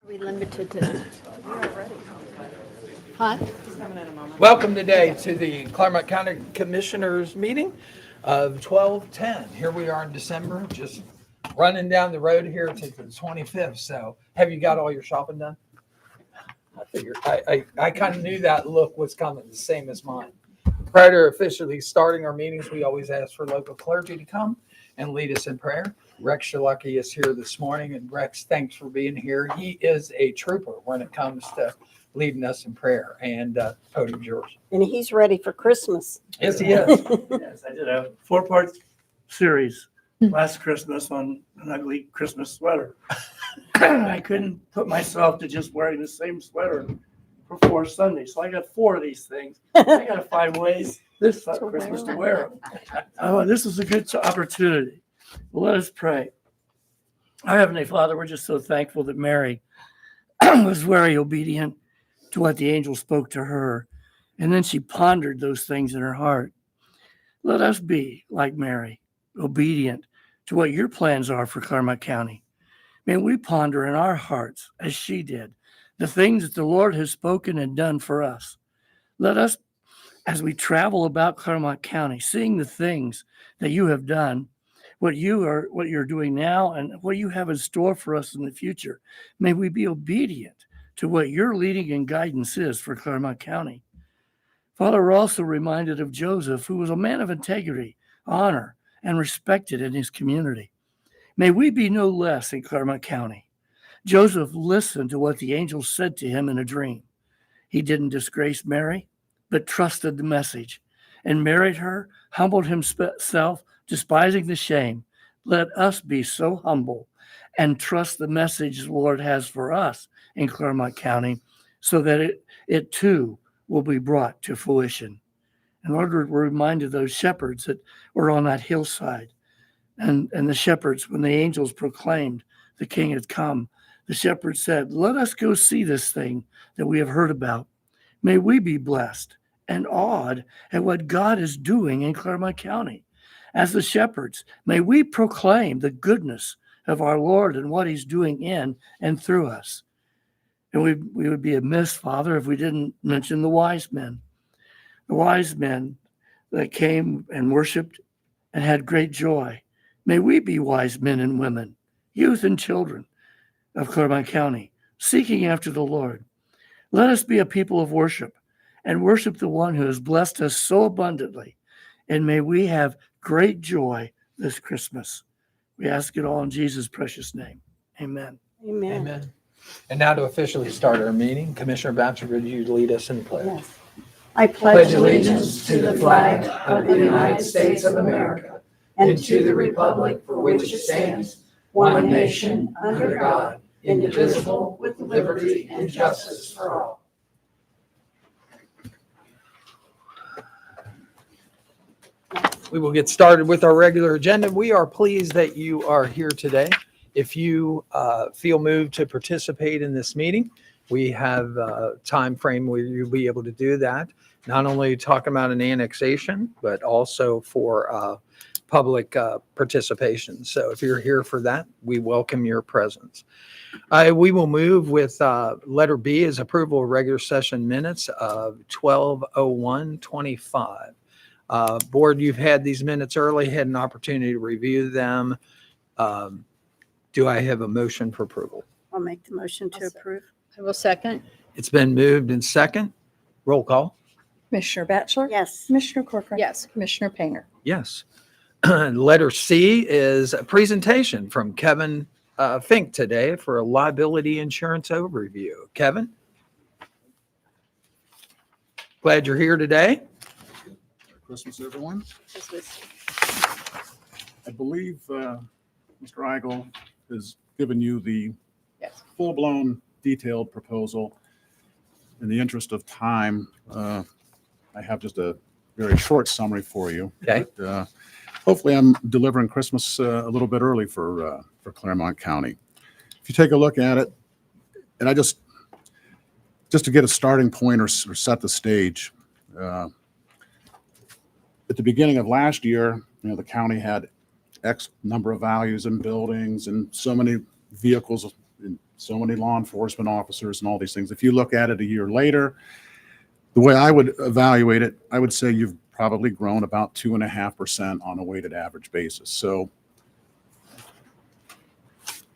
Are we limited to? Huh? Welcome today to the Clermont County Commissioners meeting of 12/10. Here we are in December, just running down the road here to the 25th. So have you got all your shopping done? I figured, I kind of knew that look was coming, the same as mine. Prior to officially starting our meetings, we always ask for local clergy to come and lead us in prayer. Rex Shalucky is here this morning, and Rex, thanks for being here. He is a trooper when it comes to leading us in prayer, and podium's yours. And he's ready for Christmas. Yes, he is. Yes, I did a 4-part series last Christmas on an ugly Christmas sweater. I couldn't put myself to just wearing the same sweater for 4 Sundays. So I got 4 of these things. I got to find ways this Christmas to wear them. Oh, this is a good opportunity. Well, let us pray. Our Heavenly Father, we're just so thankful that Mary was very obedient to what the angel spoke to her. And then she pondered those things in her heart. Let us be like Mary, obedient to what your plans are for Clermont County. May we ponder in our hearts, as she did, the things that the Lord has spoken and done for us. Let us, as we travel about Clermont County, seeing the things that you have done, what you're doing now, and what you have in store for us in the future, may we be obedient to what your leading and guidance is for Clermont County. Father, we're also reminded of Joseph, who was a man of integrity, honor, and respected in his community. May we be no less in Clermont County. Joseph listened to what the angel said to him in a dream. He didn't disgrace Mary, but trusted the message and married her, humbled himself, despising the shame. Let us be so humble and trust the message the Lord has for us in Clermont County, so that it too will be brought to fruition. And Lord, we're reminded of those shepherds that were on that hillside. And the shepherds, when the angels proclaimed the king had come, the shepherds said, let us go see this thing that we have heard about. May we be blessed and awed at what God is doing in Clermont County. As the shepherds, may we proclaim the goodness of our Lord and what he's doing in and through us. And we would be amiss, Father, if we didn't mention the wise men. The wise men that came and worshiped and had great joy. May we be wise men and women, youth and children of Clermont County, seeking after the Lord. Let us be a people of worship and worship the one who has blessed us so abundantly. And may we have great joy this Christmas. We ask it all in Jesus' precious name. Amen. Amen. Amen. And now to officially start our meeting, Commissioner Boucher, would you lead us in prayer? Yes. I Pledge allegiance to the flag of the United States of America and to the republic for which it stands, one nation, under God, indivisible, with liberty and justice for all. We will get started with our regular agenda. We are pleased that you are here today. If you feel moved to participate in this meeting, we have a time frame where you'll be able to do that. Not only talking about an annexation, but also for public participation. So if you're here for that, we welcome your presence. We will move with letter B is approval of regular session minutes of 12/01/25. Board, you've had these minutes early, had an opportunity to review them. Do I have a motion for approval? I'll make the motion to approve. I will second. It's been moved and second. Roll call. Commissioner Batchelor? Yes. Commissioner Corcoran? Yes. Commissioner Painter? Yes. Letter C is a presentation from Kevin Fink today for a liability insurance overview. Kevin? Glad you're here today. Merry Christmas, everyone. I believe Mr. Eigel has given you the Yes. full-blown detailed proposal. In the interest of time, I have just a very short summary for you. Okay. But, hopefully I'm delivering Christmas a little bit early for Clermont County. If you take a look at it, and I just to get a starting point or set the stage, at the beginning of last year, the county had X number of values in buildings and so many vehicles and so many law enforcement officers and all these things. If you look at it a year later, the way I would evaluate it, I would say you've probably grown about 2.5% on a weighted average basis. So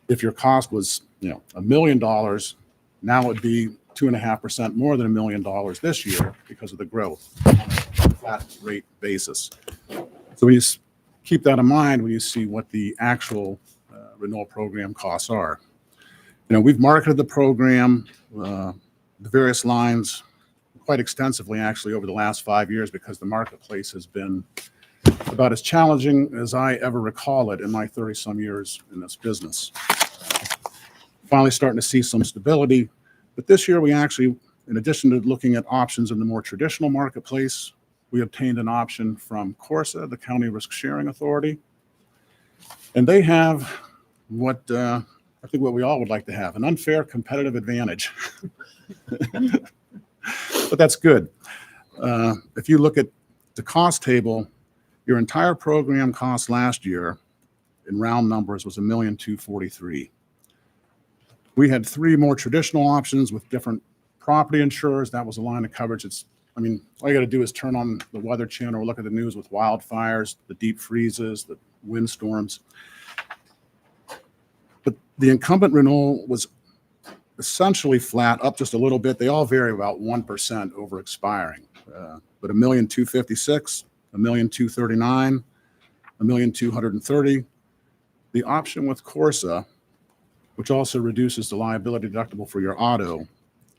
if your cost was, $1 million, now it would be 2.5% more than $1 million this year because of the growth on a flat rate basis. So when you keep that in mind when you see what the actual renewal program costs are. We've marketed the program, the various lines, quite extensively actually over the last 5 years because the marketplace has been about as challenging as I ever recall it in my 30-some years in this business. Finally starting to see some stability, but this year we actually, in addition to looking at options in the more traditional marketplace, we obtained an option from CORSA, the County Risk Sharing Authority, and they have what I think what we all would like to have, an unfair competitive advantage. But that's good. If you look at the cost table, your entire program cost last year, in round numbers, was $1,243,000. We had 3 more traditional options with different property insurers. That was a line of coverage. All you got to do is turn on the Weather Channel or look at the news with wildfires, the deep freezes, the windstorms. But the incumbent renewal was essentially flat, up just a little bit. They all vary about 1% over expiring. But $1,256,000, $1,239,000, $1,230,000. The option with CORSA, which also reduces the liability deductible for your auto,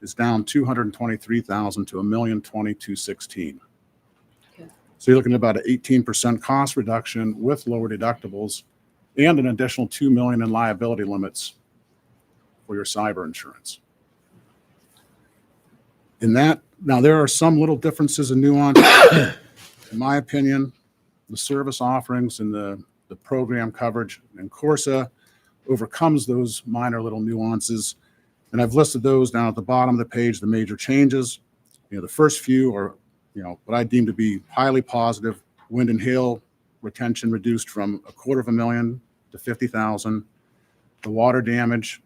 is down $223,000 to $1,022,16. Okay. So you're looking at about an 18% cost reduction with lower deductibles and an additional $2 million in liability limits for your cyber insurance. Now there are some little differences and nuances. In my opinion, the service offerings and the program coverage in CORSA overcomes those minor little nuances. And I've listed those down at the bottom of the page, the major changes. The first few are, what I deem to be highly positive. Wind and hail retention reduced from $250,000 to $50,000. The water damage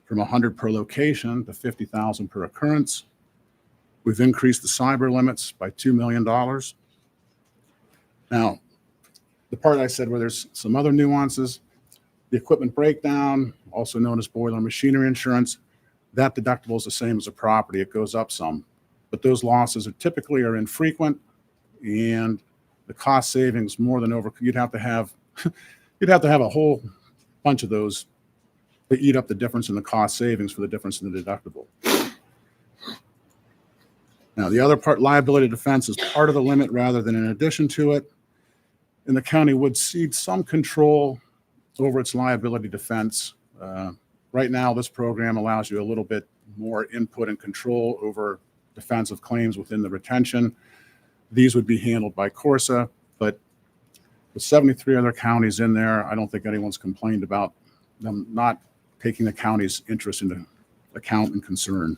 from 100 per location to 50,000 per occurrence. We've increased the cyber limits by $2 million. Now, the part I said where there's some other nuances, the equipment breakdown, also known as boiler and machinery insurance, that deductible is the same as a property. It goes up some, but those losses are typically infrequent, and the cost savings more than over. You'd have to have a whole bunch of those to eat up the difference in the cost savings for the difference in the deductible. Now, the other part, liability defense, is part of the limit rather than in addition to it, and the county would cede some control over its liability defense. Right now, this program allows you a little bit more input and control over defense of claims within the retention. These would be handled by CORSA, but with 73 other counties in there, I don't think anyone's complained about them not taking the county's interest into account and concern.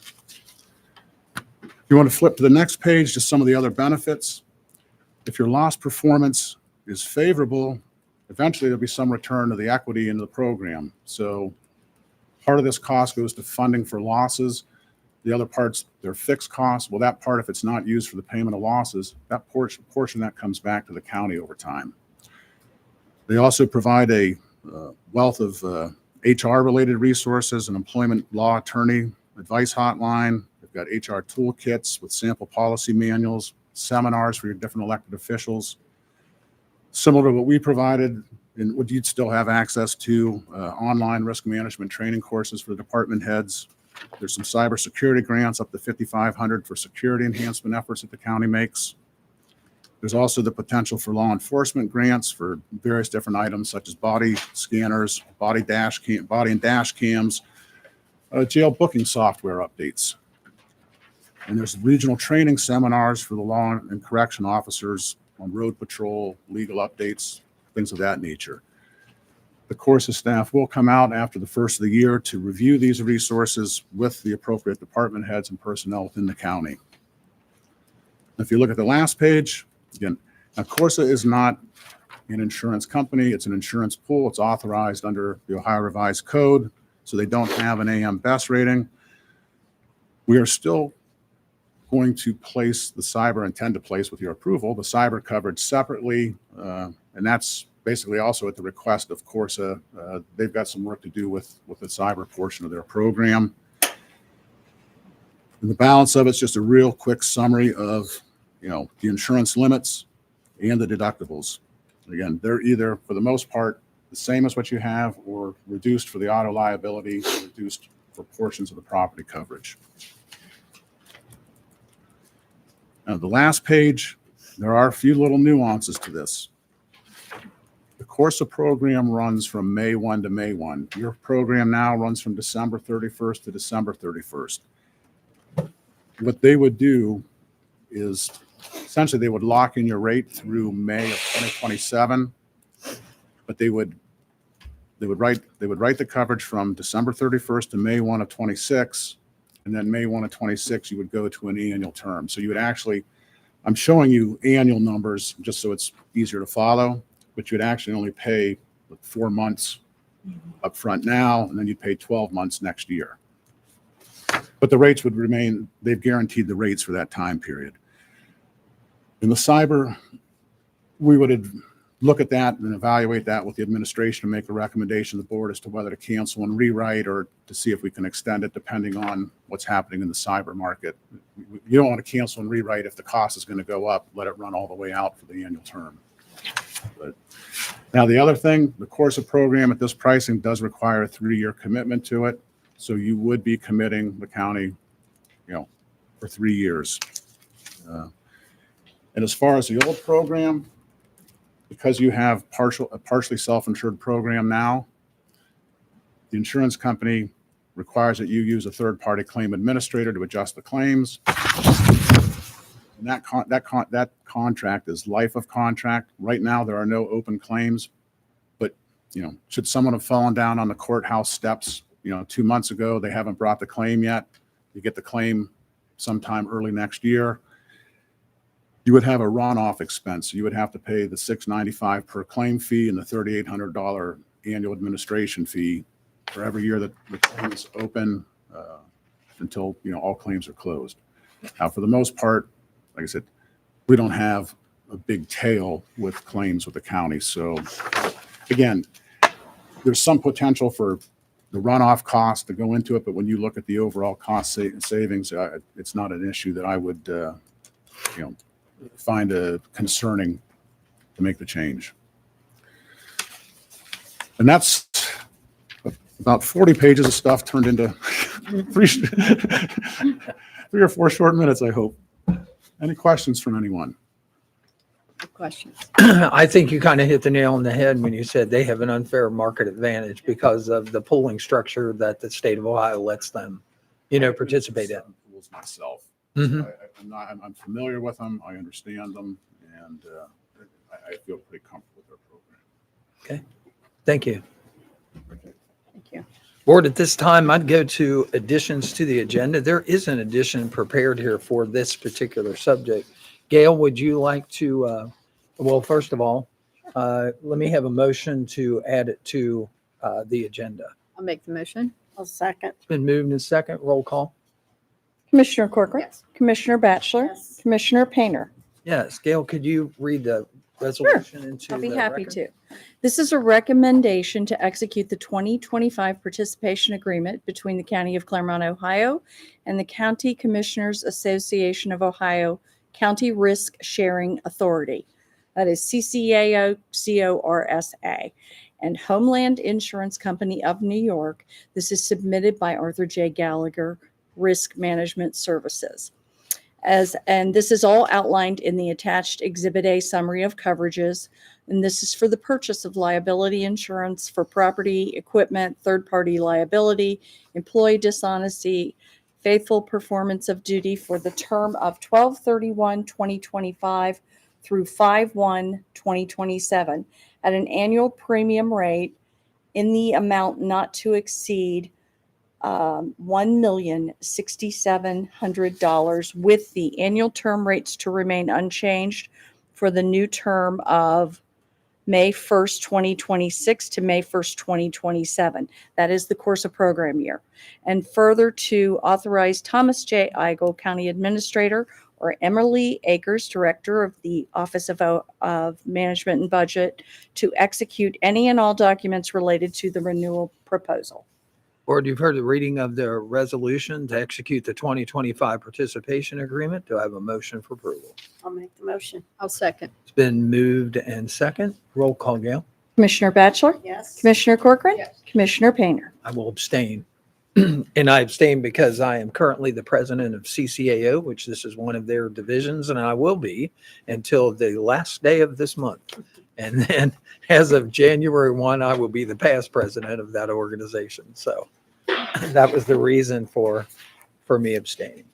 If you want to flip to the next page, just some of the other benefits. If your loss performance is favorable, eventually there'll be some return to the equity in the program. So part of this cost goes to funding for losses. The other parts, they're fixed costs. Well, that part, if it's not used for the payment of losses, that portion that comes back to the county over time. They also provide a wealth of HR-related resources, an employment law attorney advice hotline. They've got HR toolkits with sample policy manuals, seminars for your different elected officials. Similar to what we provided, and what you'd still have access to, online risk management training courses for department heads. There's some cybersecurity grants up to $5,500 for security enhancement efforts that the county makes. There's also the potential for law enforcement grants for various different items such as body scanners, body and dash cams, jail booking software updates. And there's regional training seminars for the law and correction officers on road patrol, legal updates, things of that nature. The CORSA staff will come out after the first of the year to review these resources with the appropriate department heads and personnel within the county. If you look at the last page, again, now CORSA is not an insurance company. It's an insurance pool. It's authorized under the Ohio Revised Code. so they don't have an AM Best rating. We are still going to place the cyber, intend to place with your approval, the cyber coverage separately, and that's basically also at the request of Corsa. They've got some work to do with the cyber portion of their program. And the balance of it's just a real quick summary of, the insurance limits and the deductibles. Again, they're either, for the most part, the same as what you have or reduced for the auto liability, reduced for portions of the property coverage. Now, the last page, there are a few little nuances to this. The Corsa program runs from May 1 to May 1. Your program now runs from December 31st to December 31st. What they would do is essentially they would lock in your rate through May of 2027, but they would write the coverage from December 31st to May 1 of 26, and then May 1 of 26 you would go to an annual term. So you would actually, I'm showing you annual numbers just so it's easier to follow, but you would actually only pay 4 months up front now, and then you'd pay 12 months next year. But the rates would remain, they've guaranteed the rates for that time period. In the cyber, we would look at that and evaluate that with the administration and make a recommendation to the board as to whether to cancel and rewrite or to see if we can extend it depending on what's happening in the cyber market. You don't want to cancel and rewrite if the cost is going to go up, let it run all the way out for the annual term. But now the other thing, the Corsa program at this pricing does require a 3-year commitment to it. So you would be committing the county, for 3 years. And as far as the old program, because you have a partially self-insured program now, the insurance company requires that you use a third-party claim administrator to adjust the claims. And that contract is life of contract. Right now, there are no open claims, but should someone have fallen down on the courthouse steps, 2 months ago, they haven't brought the claim yet. You get the claim sometime early next year. You would have a runoff expense. You would have to pay the $695 per claim fee and the $3,800 annual administration fee for every year that the claim is open until all claims are closed. Now, for the most part, like I said, we don't have a big tail with claims with the county. So again, there's some potential for the runoff cost to go into it, but when you look at the overall cost savings, it's not an issue that I would, find concerning to make the change. And that's about 40 pages of stuff turned into 3 or 4 short minutes, I hope. Any questions from anyone? Questions? I think you kind of hit the nail on the head when you said they have an unfair market advantage because of the pooling structure that the state of Ohio lets them, participate in. Rules myself. Mhm. I'm familiar with them. I understand them, and I feel pretty comfortable with their program. Thank you. Thank you. Board, at this time, I'd go to additions to the agenda. There is an addition prepared here for this particular subject. Gail, would you like to, well, first of all, let me have a motion to add it to the agenda. I'll make the motion. I'll second. It's been moved and second. Roll call. Commissioner Corcoran. Yes. Commissioner Batchelor. Yes. Commissioner Painter. Yes, Gail, could you read the resolution into I'll be the happy record? to. This is a recommendation to execute the 2025 participation agreement between the County of Clermont, Ohio, and the County Commissioners Association of Ohio County Risk Sharing Authority. That is CCAO-CORSA, and Homeland Insurance Company of New York. This is submitted by Arthur J. Gallagher Risk Management Services. And this is all outlined in the attached Exhibit A summary of coverages. And this is for the purchase of liability insurance for property, equipment, third-party liability, employee dishonesty, faithful performance of duty for the term of 12/31/2025 through 5/1/2027 at an annual premium rate in the amount not to exceed $1,6,700, with the annual term rates to remain unchanged for the new term of May 1st, 2026 to May 1st, 2027. That is the course of program year. And further to authorize Thomas J. Eigel, County Administrator, or Emily Akers, Director of the Office of Management and Budget, to execute any and all documents related to the renewal proposal. Board, you've heard the reading of the resolution to execute the 2025 participation agreement. Do I have a motion for approval? I'll make the motion. I'll second. It's been moved and second. Roll call, Gail. Commissioner Batchelor? Yes. Commissioner Corcoran? Yes. Commissioner Painter? I will abstain. And I abstain because I am currently the president of CCAO, which this is one of their divisions, and I will be until the last day of this month. And then as of January 1, I will be the past president of that organization. So that was the reason for me abstaining.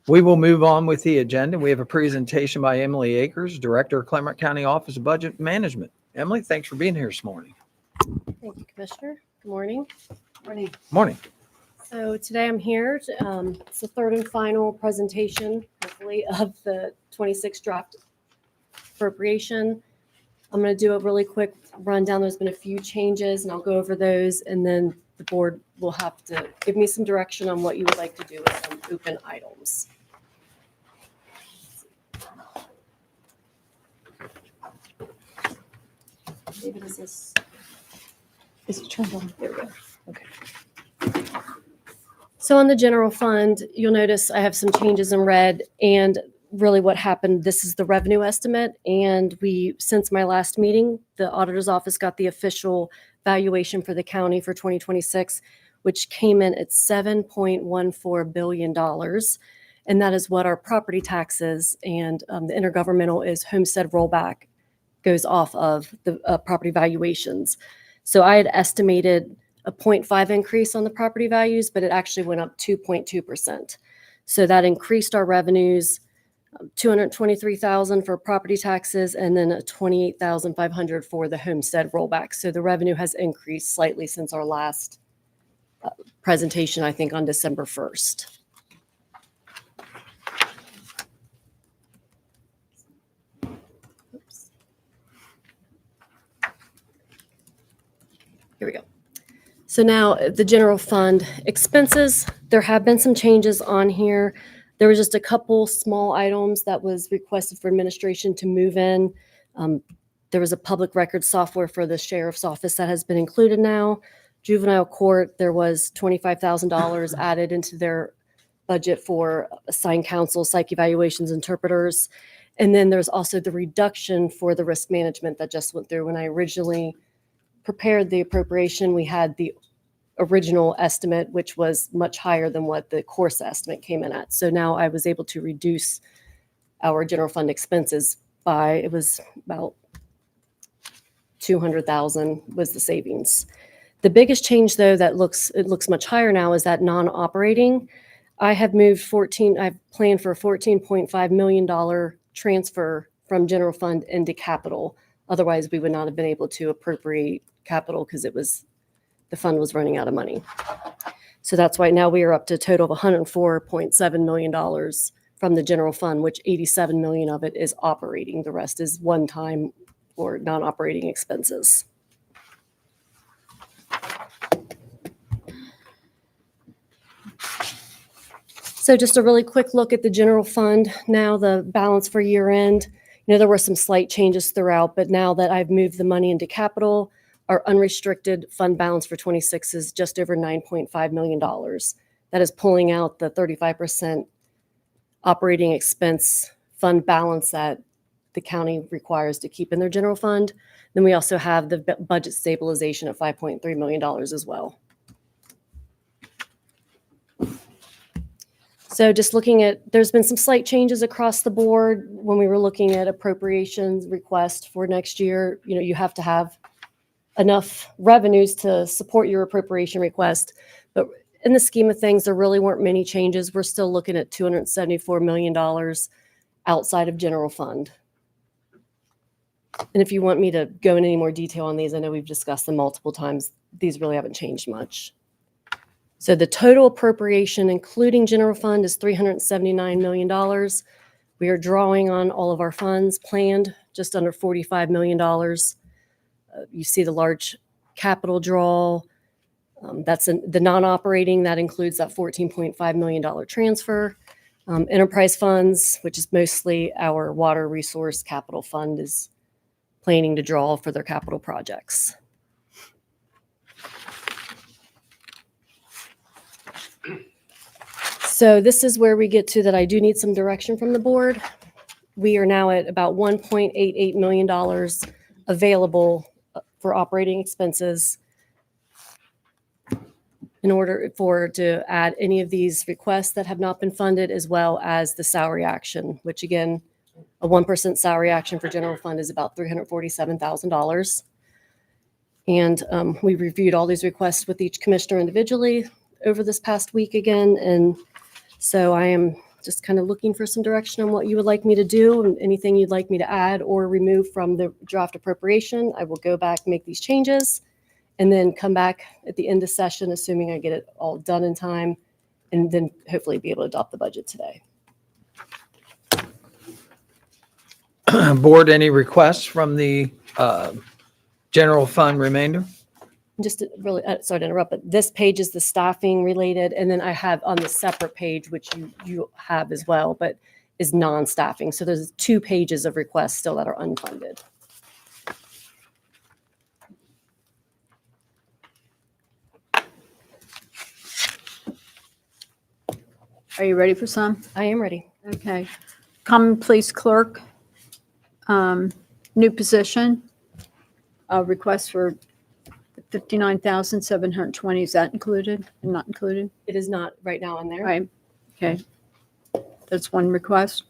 We will move on with the agenda. We have a presentation by Emily Akers, Director of Clermont County Office of Budget Management. Emily, thanks for being here this morning. Thank you, Commissioner. Good morning. Morning. Morning. So today I'm here. It's the third and final presentation, hopefully, of the 26 draft appropriation. I'm going to do a really quick rundown. There's been a few changes, and I'll go over those, and then the board will have to give me some direction on what you would like to do with some open items. David, is this? Is it turned on? There we go. Okay. So on the general fund, you'll notice I have some changes in red, and really what happened, this is the revenue estimate. And since my last meeting, the auditor's office got the official valuation for the county for 2026, which came in at $7.14 billion. And that is what our property taxes and the intergovernmental is homestead rollback goes off of the property valuations. So I had estimated a 0.5 increase on the property values, but it actually went up 2.2%. So that increased our revenues, $223,000 for property taxes, and then $28,500 for the homestead rollback. So the revenue has increased slightly since our last presentation, I think on December 1st. Oops. Here we go. So now the general fund expenses, there have been some changes on here. There was just a couple small items that was requested for administration to move in. There was a public record software for the sheriff's office that has been included now. Juvenile court, there was $25,000 added into their budget for assigned counsel, psych evaluations, interpreters. And then there's also the reduction for the risk management that just went through. When I originally prepared the appropriation, we had the original estimate, which was much higher than what the course estimate came in at. So now I was able to reduce our general fund expenses by, it was about $200,000 was the savings. The biggest change though that looks much higher now is that non-operating. I have moved I've planned for a $14.5 million transfer from general fund into capital. Otherwise we would not have been able to appropriate capital because the fund was running out of money. So that's why now we are up to a total of $104.7 million from the general fund, which 87 million of it is operating. The rest is one-time or non-operating expenses. So just a really quick look at the general fund. Now the balance for year end, there were some slight changes throughout, but now that I've moved the money into capital, our unrestricted fund balance for 26 is just over $9.5 million. That is pulling out the 35% operating expense fund balance that the county requires to keep in their general fund. Then we also have the budget stabilization of $5.3 million as well. So just looking at, there's been some slight changes across the board when we were looking at appropriations request for next year. You have to have enough revenues to support your appropriation request. But in the scheme of things, there really weren't many changes. We're still looking at $274 million outside of general fund. And if you want me to go into any more detail on these, I know we've discussed them multiple times. These really haven't changed much. So the total appropriation, including general fund, is $379 million. We are drawing on all of our funds planned just under $45 million. You see the large capital draw. That's the non-operating. That includes that $14.5 million transfer. Enterprise funds, which is mostly our water resource capital fund, is planning to draw for their capital projects. So this is where we get to that I do need some direction from the board. We are now at about $1.88 million available for operating expenses in order to add any of these requests that have not been funded, as well as the salary action, which again, a 1% salary action for general fund is about $347,000. And we reviewed all these requests with each commissioner individually over this past week again. And so I am just kind of looking for some direction on what you would like me to do and anything you'd like me to add or remove from the draft appropriation. I will go back, make these changes, and then come back at the end of session, assuming I get it all done in time, and then hopefully be able to adopt the budget today. Board, any requests from the general fund remainder? Just to really, sorry to interrupt, but this page is the staffing related, and then I have on the separate page, which you have as well, but is non-staffing. So there's 2 pages of requests still that are unfunded. Are you ready for some? I am ready. Okay. Common Police Clerk, new position, request for 59,720. Is that included and not included? It is not right now on there. Right. Okay. That's one request.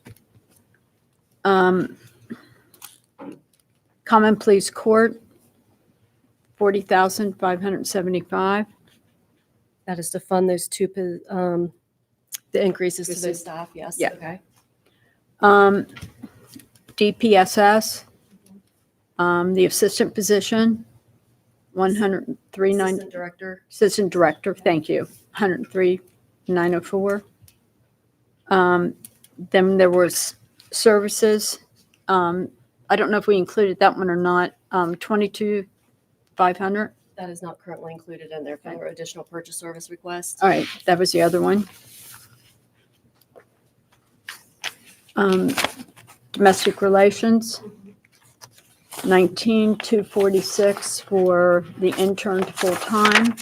Common Police Court, 40,575. That is to fund those 2, the increases to This those is- staff. Yes. yeah. Okay. DPSS, the assistant position, 103,900. Assistant director. Assistant Director, thank you, 103,904. Then there was services. I don't know if we included that one or not. 22,500. That is not currently included in there for additional purchase service requests. All right, that was the other one. Domestic Relations, 19,246 for the intern to full-time.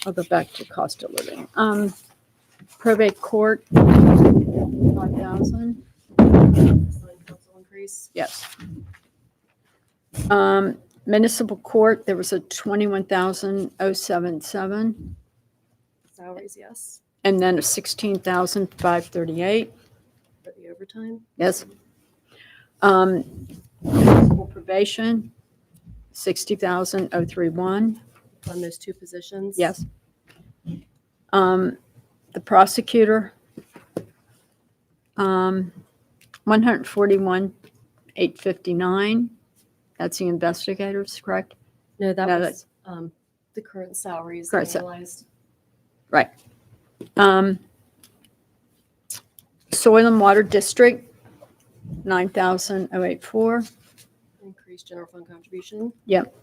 I'll go back to cost of living. Probate court, 5,000. Council increase. Yes. Municipal court, there was a 21,077, Salaries, yes. and then a 16,538. For the overtime. Yes. Municipal probation, 60,031. On those 2 positions. Yes. The prosecutor, 141,859. That's the investigators, correct? No, that No, was the current salaries Current sa- analyzed. Right. Soil and Water District, 9,084. Increased general fund contribution. Yep.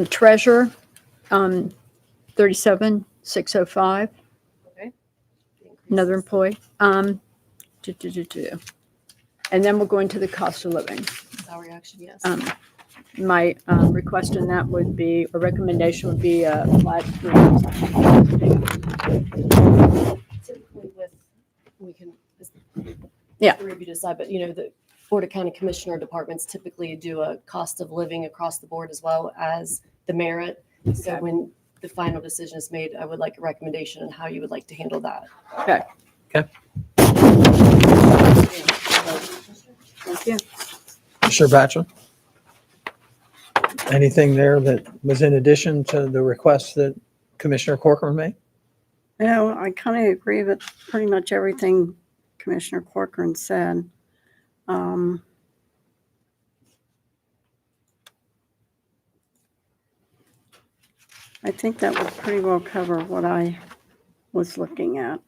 Treasurer, 37,605. Okay. The increase Another is- employee. And then we'll go into the cost of living. Salary action, yes. My request in that would be, a recommendation would be a flat 3%. Typically with, we can. Yeah. The review decide, but the Board of County Commissioner departments typically do a cost of living across the board as well as the merit. So Okay. when the final decision is made, I would like a recommendation on how you would like to handle that. Okay. Okay. Thank you. Sure, Bachelor. Anything there that was in addition to the requests that Commissioner Corcoran made? No, I kind of agree with pretty much everything Commissioner Corcoran said. I think that would pretty well cover what I was looking at.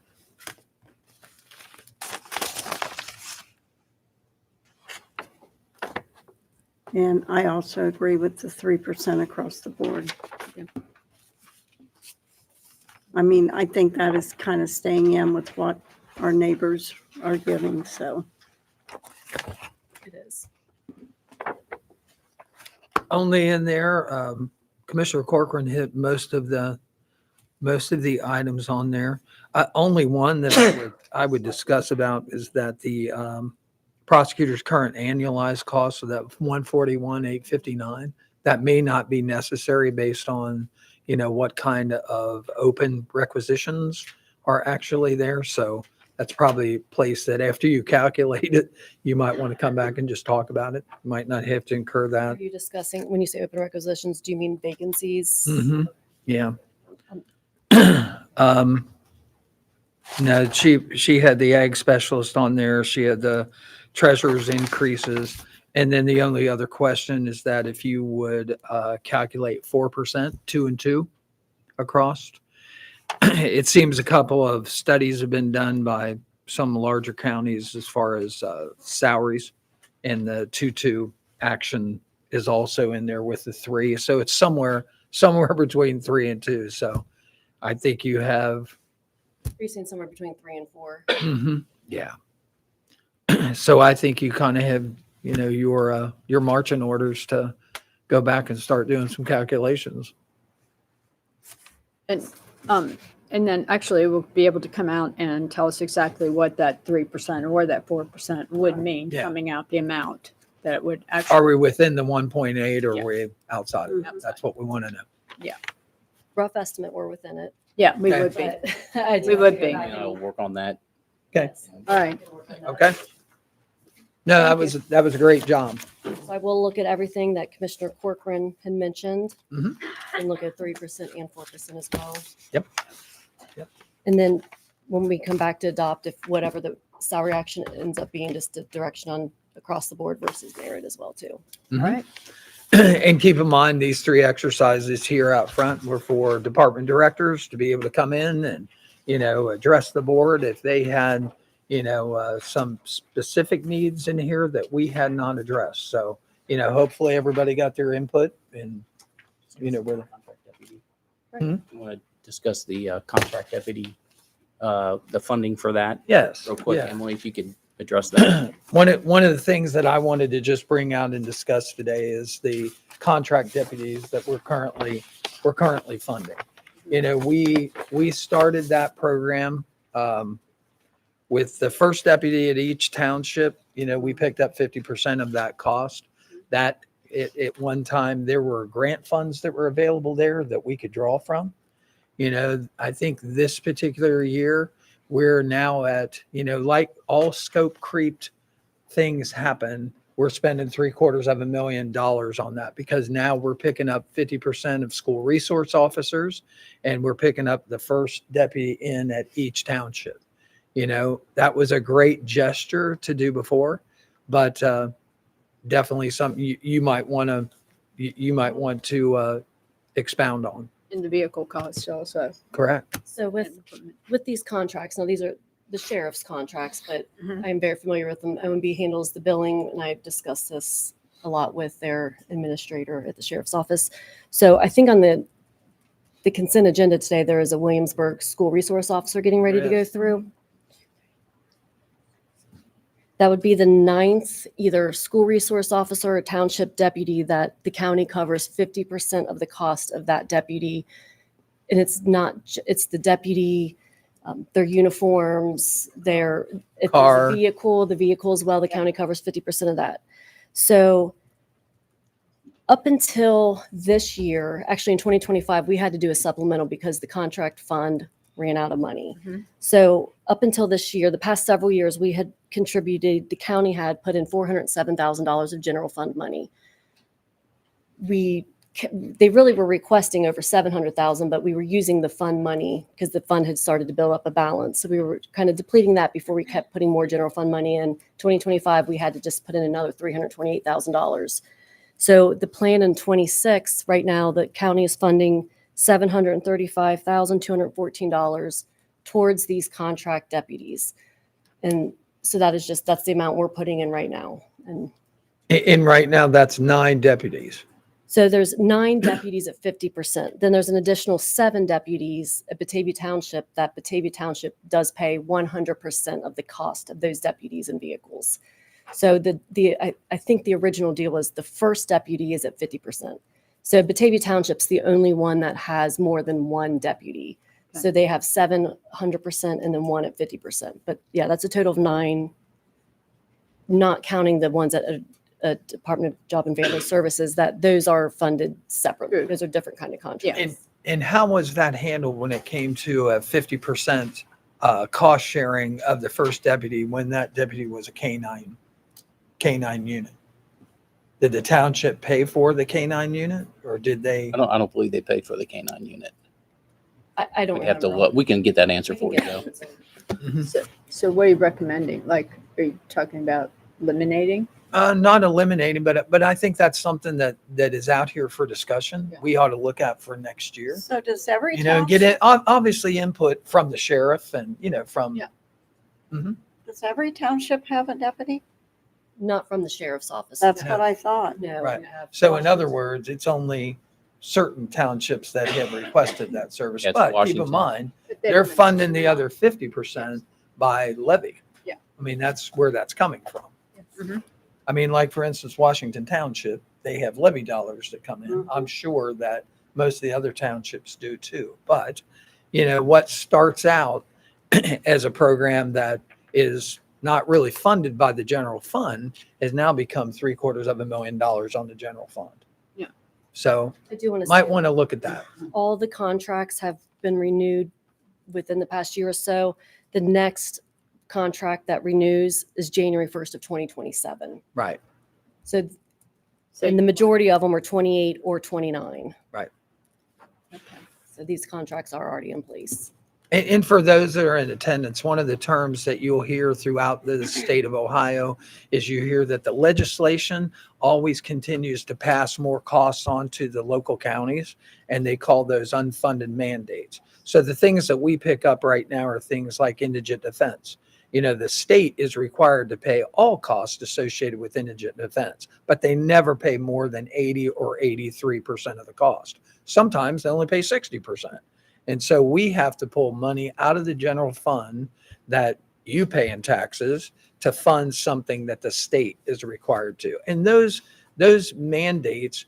And I also agree with the 3% across the board. I mean, I think that is kind of staying in with what our neighbors are giving, so. It is. Only in there, Commissioner Corcoran hit most of the items on there. Only one that I would discuss about is that the prosecutor's current annualized cost of that 141,859, that may not be necessary based on, what kind of open requisitions are actually there. So that's probably a place that after you calculate it, you might want to come back and just talk about it. You might not have to incur Are that. you discussing, when you say open requisitions, do you mean vacancies? Yeah. No, she had the ag specialist on there. She had the treasurer's increases. And then the only other question is that if you would calculate 4%, 2 and 2 across. It seems a couple of studies have been done by some larger counties as far as salaries, and the 2-2 action is also in there with the 3. So it's somewhere between 3 and 2. So I think you have. You're saying somewhere between 3 and 4. Yeah. So I think you kind of have, your marching orders to go back and start doing some calculations. And then actually we'll be able to come out and tell us exactly what that 3% or that 4% would mean, Yeah. coming out the amount that it would actually. Are we within the 1.8 or Yeah. are we outside of it? Outside. That's what we want to know. Rough estimate, we're within it. Yeah, we Okay. would be. But I do We would have to go be. back And I'll work on that. Okay. All right. Okay. No, that was a great job. So I will look at everything that Commissioner Corcoran had mentioned Mhm. and look at 3% and 4% as well. Yep. And then when we come back to adopt, if whatever the salary action ends up being, just a direction on across the board versus merit as well too. Mhm. All right. And keep in mind, these 3 exercises here out front were for department directors to be able to come in and, address the board if they had, some specific needs in here that we had not addressed. So, hopefully everybody got their input and, we're. Contract deputy. Hmm? You want to discuss the contract deputy, the funding for that Yes. real quick, Yeah. Emily, if you could address that. One of the things that I wanted to just bring out and discuss today is the contract deputies that we're currently funding. We started that program with the first deputy at each township. We picked up 50% of that cost. That at one time there were grant funds that were available there that we could draw from. I think this particular year we're now at, like all scope creeped things happen, we're spending $750,000 on that because now we're picking up 50% of school resource officers and we're picking up the first deputy in at each township. That was a great gesture to do before, but definitely something you might want to expound on. In the vehicle cost also. Correct. So with these contracts, now these are the sheriff's contracts, but Mhm. I am very familiar with them. OMB handles the billing, and I've discussed this a lot with their administrator at the sheriff's office. So I think on the consent agenda today, there is a Williamsburg school resource officer getting ready to go through. That would be the 9th, either school resource officer or township deputy that the county covers 50% of the cost of that deputy. And it's the deputy, their if there's Car. a vehicle, the vehicle as well, the county covers 50% of that. So up until this year, actually in 2025, we had to do a supplemental because the contract fund ran out of money. Mhm. So up until this year, the past several years, we had contributed, the county had put in $407,000 of general fund money. They really were requesting over 700,000, but we were using the fund money because the fund had started to build up a balance. So we were kind of depleting that before we kept putting more general fund money in. 2025, we had to just put in another $328,000. So the plan in 26, right now, the county is funding $735,214 towards these contract deputies. And so that's the amount we're putting in right now. And And right now, that's 9 deputies. So there's 9 deputies at 50%. Then there's an additional 7 deputies at Batavia Township that Batavia Township does pay 100% of the cost of those deputies and vehicles. So I think the original deal was the first deputy is at 50%. So Batavia Township's the only one that has more than 1 deputy. So they have 700% and then 1 at 50%. But yeah, that's a total of 9, not counting the ones at a Department of Job and Family Services, that those are funded separately. Those are different kind of contracts. And how was that handled when it came to a 50% cost sharing of the first deputy when that deputy was a canine unit? Did the township pay for the canine unit, or did they? I don't believe they paid for the canine unit. I don't We have to remember. look. We can get that answer We can for you get though. that. So what are you recommending? Like, are you talking about eliminating? Not eliminating, but I think that's something that is out here for discussion. Yeah. We ought to look at for next year. So does every You know, and get township, it obviously input from the sheriff and from. Yeah. does every township have a deputy? Not from the sheriff's office. That's No. what I thought. No. Right. we have- So in other words, it's only certain townships that have requested that service. That's But keep Washington. in mind, But they they're don't funding the mention other 50% by levy. Yeah. I mean, that's where that's coming from. Mhm. I mean, like for instance, Washington Township, they have levy dollars that come in. Mhm. I'm sure that most of the other townships do too. But, what starts out as a program that is not really funded by the general fund has now become $750,000 on the general fund. Yeah. So I do want to might want to look at that. all the contracts have been renewed within the past year or so. The next contract that renews is January 1st of 2027. Right. So, So and the majority of them are 28 or 29. Right. So these contracts are already in place. And for those that are in attendance, one of the terms that you'll hear throughout the state of Ohio is you hear that the legislation always continues to pass more costs on to the local counties, and they call those unfunded mandates. So the things that we pick up right now are things like indigent defense. The state is required to pay all costs associated with indigent defense, but they never pay more than 80 or 83% of the cost. Sometimes they only pay 60%. And so we have to pull money out of the general fund that you pay in taxes to fund something that the state is required to. And those mandates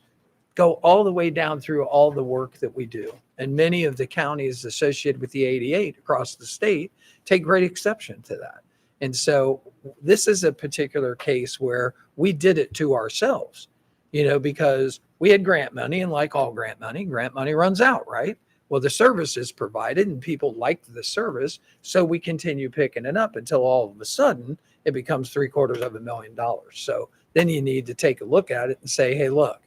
go all the way down through all the work that we do. And many of the counties associated with the 88 across the state take great exception to that. And so this is a particular case where we did it to ourselves, because we had grant money, and like all grant money runs out, right? Well, the service is provided and people liked the service. So we continue picking it up until all of a sudden it becomes $750,000. So then you need to take a look at it and say, hey, look,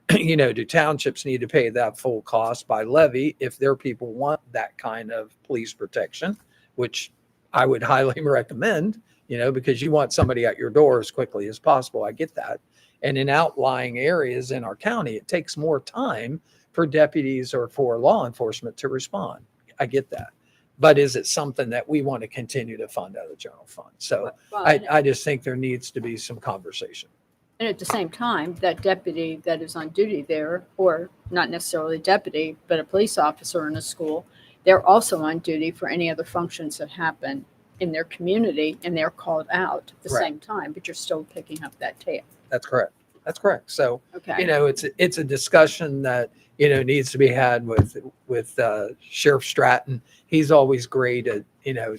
do townships need to pay that full cost by levy if their people want that kind of police protection, which I would highly recommend, because you want somebody at your door as quickly as possible. I get that. And in outlying areas in our county, it takes more time for deputies or for law enforcement to respond. I get that. But is it something that we want to continue to fund out of the general fund? So Well, I just think there needs to be some conversation. And at the same time, that deputy that is on duty there, or not necessarily a deputy, but a police officer in a school, they're also on duty for any other functions that happen in their community, and they're called out at the Right. same time, but you're still picking up that tab. That's correct. So, Okay. it's a discussion that, needs to be had with Sheriff Stratton. He's always great at,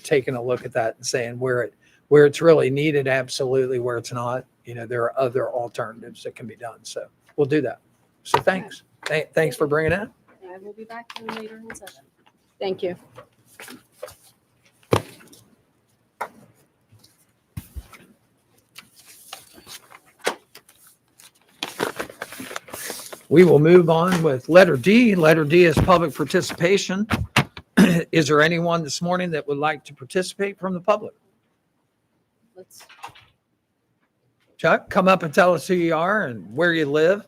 taking a look at that and saying where it's really needed, absolutely, where it's not, there are other alternatives that can be done. So we'll do that. So thanks. Thanks for bringing it up. I will be back in later in the session. Thank you. We will move on with letter D. Letter D is public participation. Is there anyone this morning that would like to participate from the public? Let's, Chuck, come up and tell us who you are and where you live.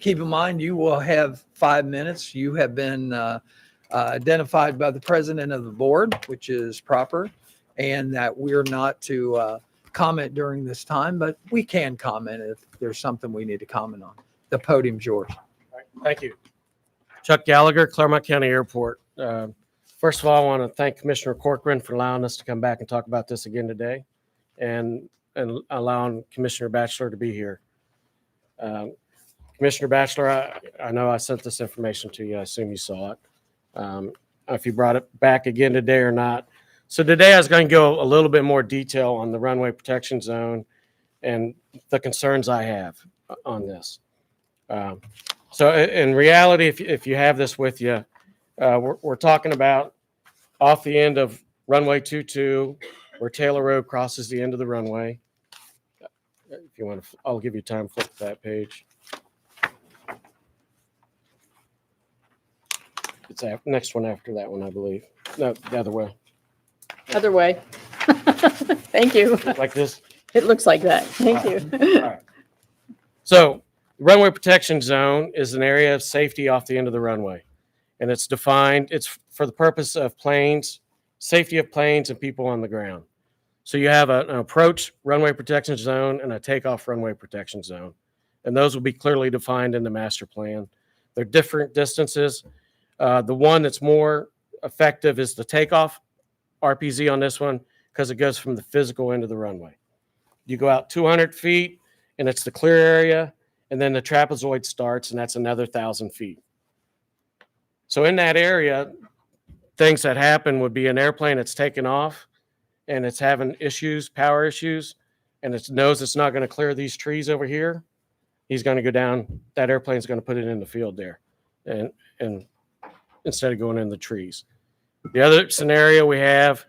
Keep in mind, you will have 5 minutes. You have been identified by the president of the board, which is proper, and that we're not to comment during this time, but we can comment if there's something we need to comment on. The podium's yours. Thank you. Chuck Gallagher, Clermont County Airport. First of all, I want to thank Commissioner Corcoran for allowing us to come back and talk about this again today, and allowing Commissioner Batchelor to be here. Commissioner Batchelor, I know I sent this information to you. I assume you saw it. If you brought it back again today or not. So today I was going to go a little bit more detail on the runway protection zone and the concerns I have on this. So in reality, if you have this with you, we're talking about off the end of runway 22, where Taylor Road crosses the end of the runway. If you want to, I'll give you time to flip to that page. It's the next one after that one, I believe. No, the other way. Other way. Thank you. Like this. It looks like that. Thank you. All right. So the runway protection zone is an area of safety off the end of the runway. And it's defined, it's for the purpose of planes, safety of planes and people on the ground. So you have an approach runway protection zone and a takeoff runway protection zone. And those will be clearly defined in the master plan. They're different distances. The one that's more effective is the takeoff RPZ on this one, because it goes from the physical end of the runway. You go out 200 feet and it's the clear area, and then the trapezoid starts, and that's another 1,000 feet. So in that area, things that happen would be an airplane that's taken off and it's having issues, power issues, and it knows it's not going to clear these trees over here. He's going to go down, that airplane's going to put it in the field there, and instead of going in the trees. The other scenario we have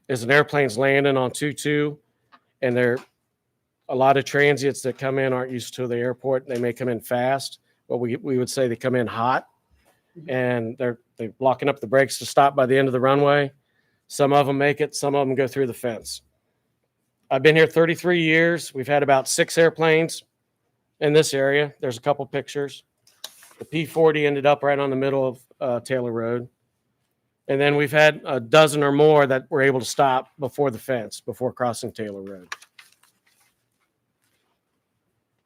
is an airplane's landing on 22, and there are a lot of transients that come in aren't used to the airport. They may come in fast, but we would say they come in hot, and they're blocking up the brakes to stop by the end of the runway. Some of them make it, some of them go through the fence. I've been here 33 years. We've had about 6 airplanes in this area. There's a couple pictures. The P-40 ended up right on the middle of Taylor Road. And then we've had a dozen or more that were able to stop before the fence, before crossing Taylor Road.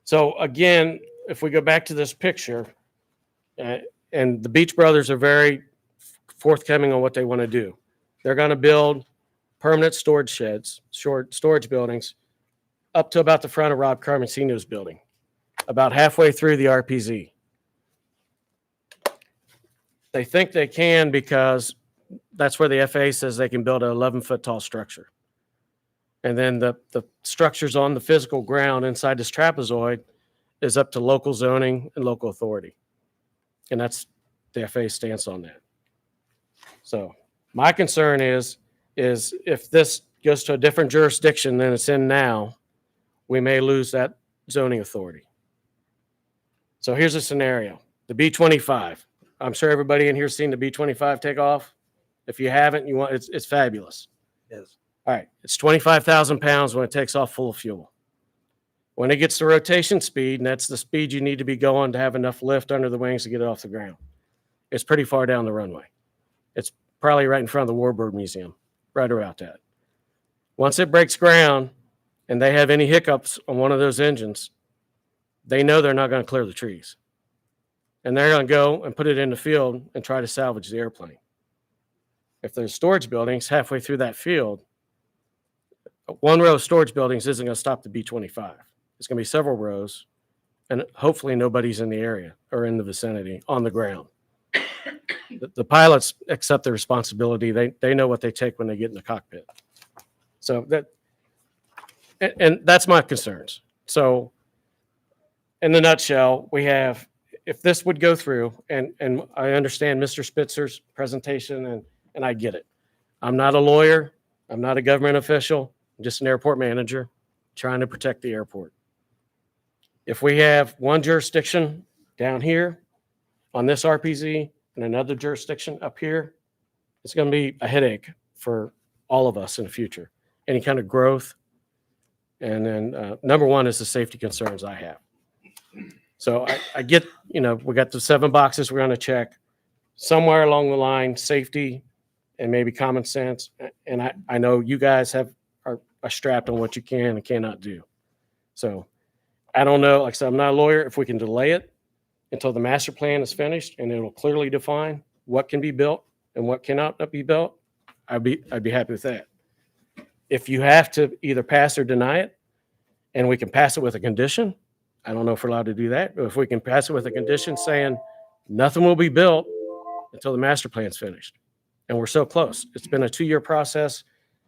So again, if we go back to this picture, and the Beach Brothers are very forthcoming on what they want to do. They're going to build permanent storage sheds, short storage buildings, up to about the front of Rob Carmencino's building, about halfway through the RPZ. They think they can because that's where the FAA says they can build an 11-foot tall structure. And then the structures on the physical ground inside this trapezoid is up to local zoning and local authority. And that's the FAA stance on that. So my concern is if this goes to a different jurisdiction than it's in now, we may lose that zoning authority. So here's a scenario. The B-25. I'm sure everybody in here has seen the B-25 take off. If you haven't, it's fabulous. Yes. All right. It's 25,000 pounds when it takes off full of fuel. When it gets to rotation speed, and that's the speed you need to be going to have enough lift under the wings to get it off the ground, it's pretty far down the runway. It's probably right in front of the Warbird Museum, right around that. Once it breaks ground and they have any hiccups on one of those engines, they know they're not going to clear the trees. And they're going to go and put it in the field and try to salvage the airplane. If there's storage buildings halfway through that field, one row of storage buildings isn't going to stop the B-25. It's going to be several rows, and hopefully nobody's in the area or in the vicinity on the ground. The pilots accept the responsibility. They know what they take when they get in the cockpit. So and that's my concerns. So in the nutshell, we have, if this would go through, and I understand Mr. Spitzer's presentation, and I get it. I'm not a lawyer. I'm not a government official. I'm just an airport manager trying to protect the airport. If we have one jurisdiction down here on this RPZ and another jurisdiction up here, it's going to be a headache for all of us in the future. Any kind of growth. And then number one is the safety concerns I have. So I get, we got the 7 boxes we're going to check. Somewhere along the line, safety and maybe common sense. And I know you guys are are strapped on what you can and cannot do. So I don't know. Like I said, I'm not a lawyer. If we can delay it until the master plan is finished and it will clearly define what can be built and what cannot be built, I'd be happy with that. If you have to either pass or deny it, and we can pass it with a condition, I don't know if we're allowed to do that, but if we can pass it with a condition saying nothing will be built until the master plan's finished. And we're so close. It's been a 2-year process.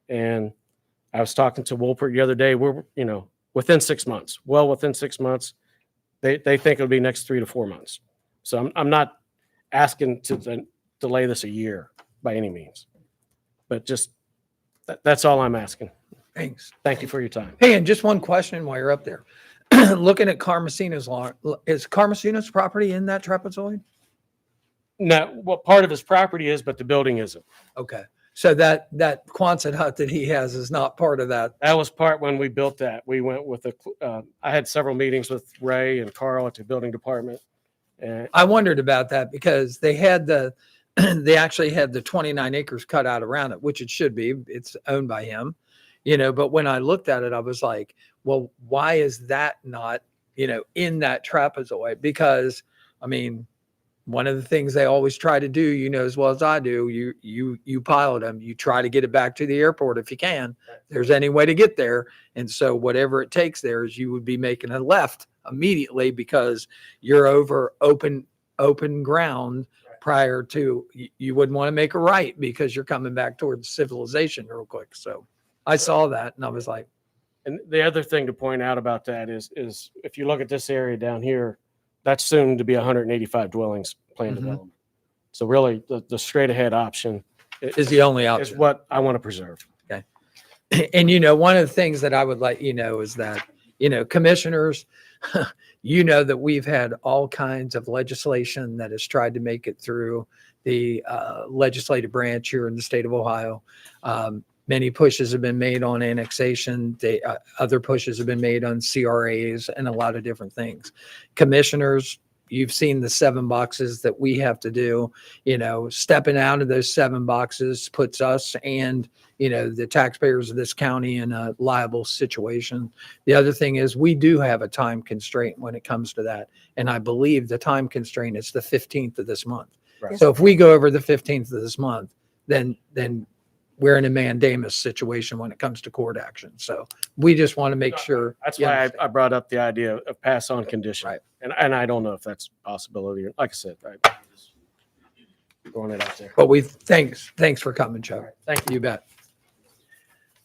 And I was talking to Wolpert the other day. We're, within 6 months, well within 6 months. They think it'll be next 3 to 4 months. So I'm not asking to delay this a year by any means, but just that's all I'm asking. Thanks. Thank you for your time. Hey, and just one question while you're up there. Looking at Carmesina's law, is Carmesina's property in that trapezoid? No, what part of his property is, but the building isn't. Okay. So that Quonset hut that he has is not part of that. That was part when we built that. We went with I had several meetings with Ray and Carl at the building department. And I wondered about that because they had they actually had the 29 acres cut out around it, which it should be. It's owned by him, but when I looked at it, I was like, well, why is that not, in that trapezoid? Because, I mean, one of the things they always try to do, as well as I do, you pilot them, you try to get it back to the airport if you can. There's any way to get there. And so whatever it takes there is you would be making a left immediately because you're over open ground prior to, you wouldn't want to make a right because you're coming back towards civilization real quick. So I saw that and I was like. And the other thing to point out about that is if you look at this area down here, that's soon to be 185 dwellings planned development. So really the straight ahead option is the only option. Is what I want to preserve. Okay. And one of the things that I would let is that, commissioners, that we've had all kinds of legislation that has tried to make it through the legislative branch here in the state of Ohio. Many pushes have been made on annexation. Other pushes have been made on CRAs and a lot of different things. Commissioners, you've seen the 7 boxes that we have to do. Stepping out of those 7 boxes puts us and the taxpayers of this county in a liable situation. The other thing is we do have a time constraint when it comes to that, and I believe the time constraint is the 15th of this month. Right. So if we go over the 15th of this month, then we're in a mandamus situation when it comes to court action. So we just want to make sure. That's why I brought up the idea of pass on condition. Right. And I don't know if that's a possibility. Like I said, I'm just throwing it out there. But thanks for coming, Chuck. Thank you. You bet.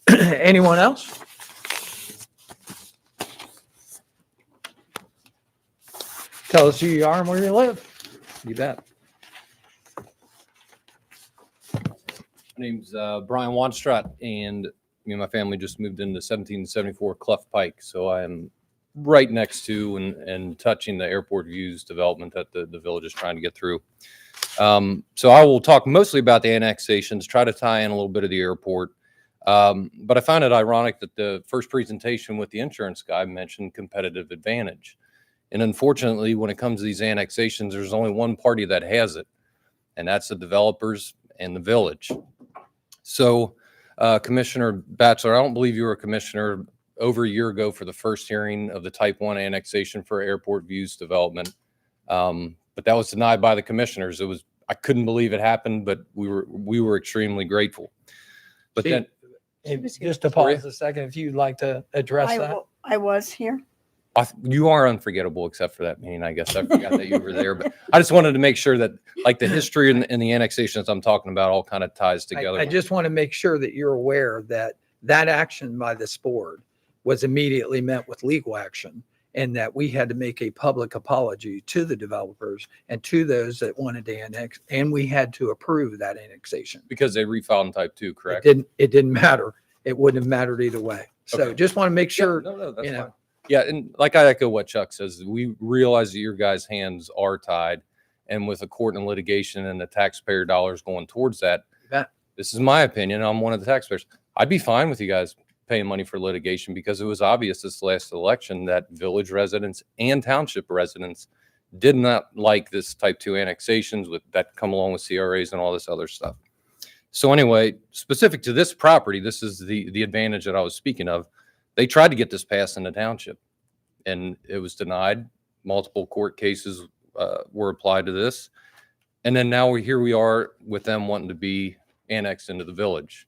Anyone else? Tell us who you are and where you live. You bet. My name's Brian Wanstrat, and me and my family just moved into 1774 Clough Pike. So I am right next to and touching the airport views development that the village is trying to get through. So I will talk mostly about the annexations, try to tie in a little bit of the airport. But I found it ironic that the first presentation with the insurance guy mentioned competitive advantage. And unfortunately, when it comes to these annexations, there's only one party that has it, and that's the developers and the village. So, Commissioner Batchelor, I don't believe you were a commissioner over a year ago for the first hearing of the Type 1 annexation for airport views development. But that was denied by the commissioners. I couldn't believe it happened, but we were extremely grateful. But then, just to pause a second, if you'd like to address that. I was here. you are unforgettable except for that meeting. I guess I forgot that you were there, but I just wanted to make sure that like the history and the annexations I'm talking about all kind of ties together. I just want to make sure that you're aware that that action by this board was immediately met with legal action, and that we had to make a public apology to the developers and to those that wanted to annex, and we had to approve that annexation. Because they refiled in type 2, correct? It didn't matter. It wouldn't have mattered either way. So Okay. just want to make sure, No, that's you know. fine. Yeah, and like I echo what Chuck says, we realize that your guys' hands are tied, and with the court and litigation and the taxpayer dollars going towards that, bet. this is my opinion. I'm one of the taxpayers. I'd be fine with you guys paying money for litigation because it was obvious this last election that village residents and township residents did not like this type 2 annexations with that come along with CRAs and all this other stuff. So anyway, specific to this property, this is the advantage that I was speaking of. They tried to get this passed in the township, and it was denied. Multiple court cases were applied to this. And then now here we are with them wanting to be annexed into the village.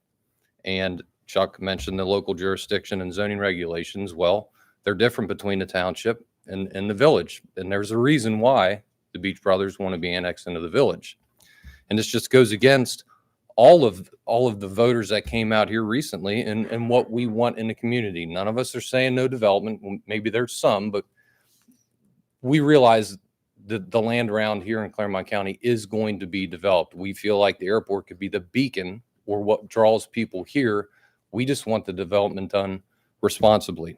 And Chuck mentioned the local jurisdiction and zoning regulations. Well, they're different between the township and the village. And there's a reason why the Beach Brothers want to be annexed into the village. And this just goes against all of the voters that came out here recently and what we want in the community. None of us are saying no development. Well, maybe there's some, but we realize that the land around here in Clermont County is going to be developed. We feel like the airport could be the beacon or what draws people here. We just want the development done responsibly.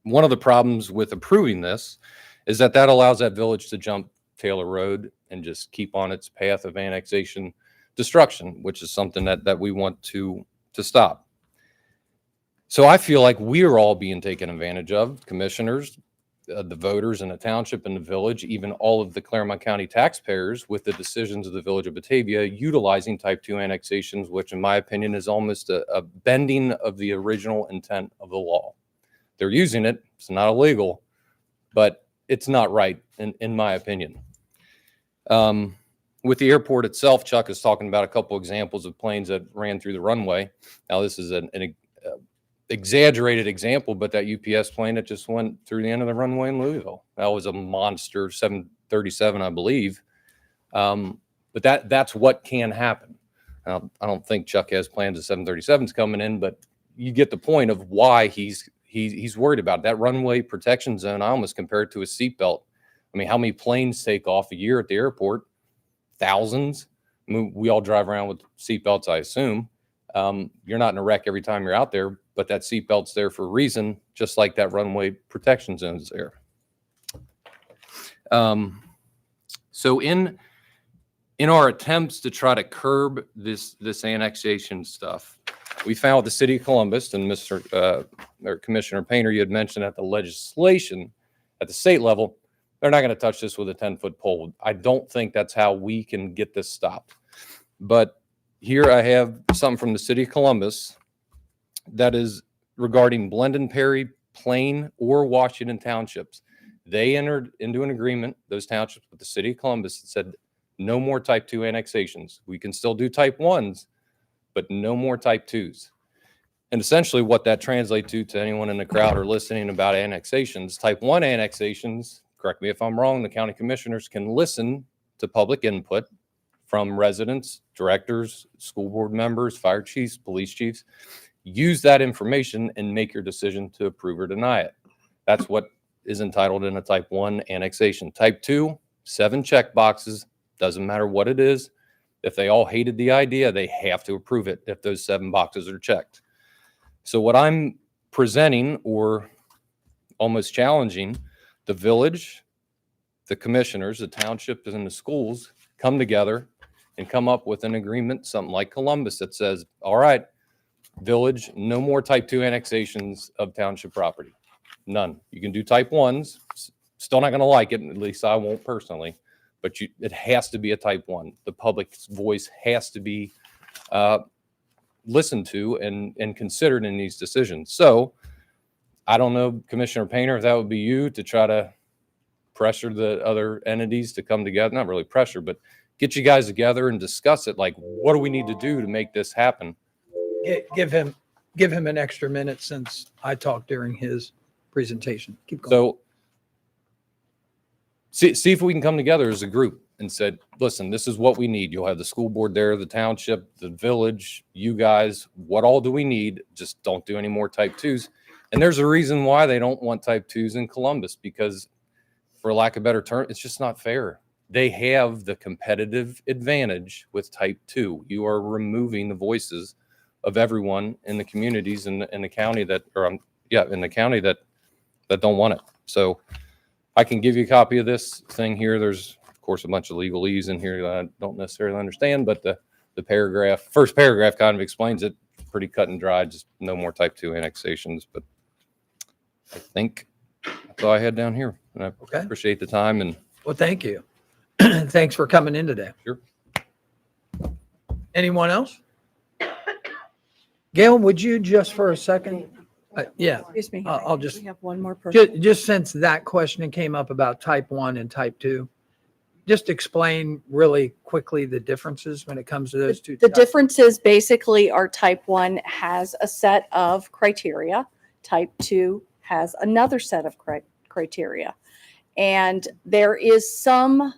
One of the problems with approving this is that allows that village to jump Taylor Road and just keep on its path of annexation destruction, which is something that we want to stop. So I feel like we are all being taken advantage of, commissioners, the voters in the township and the village, even all of the Clermont County taxpayers with the decisions of the village of Batavia utilizing type 2 annexations, which in my opinion is almost a bending of the original intent of the law. They're using it. It's not illegal, but it's not right in my opinion. With the airport itself, Chuck is talking about a couple examples of planes that ran through the runway. Now, this is an exaggerated example, but that UPS plane that just went through the end of the runway in Louisville, that was a monster 737, I believe. But that's what can happen. Now, I don't think Chuck has plans of 737s coming in, but you get the point of why he's worried about it. That runway protection zone. I almost compare it to a seatbelt. I mean, how many planes take off a year at the airport? Thousands. I mean, we all drive around with seatbelts, I assume. You're not in a wreck every time you're out there, but that seatbelt's there for a reason, just like that runway protection zone is there. So in our attempts to try to curb this annexation stuff, we found with the city of Columbus, and or Commissioner Painter, you had mentioned that the legislation at the state level, they're not going to touch this with a 10-foot pole. I don't think that's how we can get this stopped. But here I have something from the city of Columbus that is regarding Blendon Perry, Plain, or Washington townships. They entered into an agreement, those townships, with the city of Columbus that said no more type 2 annexations. We can still do type 1s, but no more type 2s. And essentially what that translates to anyone in the crowd or listening about annexations, type 1 annexations, correct me if I'm wrong, the county commissioners can listen to public input from residents, directors, school board members, fire chiefs, police chiefs. Use that information and make your decision to approve or deny it. That's what is entitled in a type 1 annexation. Type 2, 7 check boxes, doesn't matter what it is. If they all hated the idea, they have to approve it if those 7 boxes are checked. So what I'm presenting, or almost challenging, the village, the commissioners, the townships, and the schools come together and come up with an agreement, something like Columbus, that says, all right, village, no more type 2 annexations of township property. None. You can do type 1s. Still not going to like it, at least I won't personally, but it has to be a type 1. The public's voice has to be listened to and considered in these decisions. So I don't know, Commissioner Painter, if that would be you to try to pressure the other entities to come together. Not really pressure, but get you guys together and discuss it. Like, what do we need to do to make this happen? Give him an extra minute since I talked during his presentation. Keep going. So see if we can come together as a group and said, listen, this is what we need. You'll have the school board there, the township, the village, you guys. What all do we need? Just don't do any more type 2s. And there's a reason why they don't want type 2s in Columbus, because for lack of a better term, it's just not fair. They have the competitive advantage with type 2. You are removing the voices of everyone in the communities in the county that don't want it. So I can give you a copy of this thing here. There's, of course, a bunch of legalese in here that I don't necessarily understand, but the first paragraph kind of explains it pretty cut and dry, just no more type 2 annexations. But I think that's all I had down here. And I appreciate the time. And well, thank you. Thanks for coming in today. Sure. Anyone else? Gail, would you just for a second? Yeah, Excuse me. I'll just, We have one more person. just since that question came up about type 1 and type 2, just explain really quickly the differences when it comes to those two. The types. differences basically are type 1 has a set of criteria. Type 2 has another set of criteria. And there is some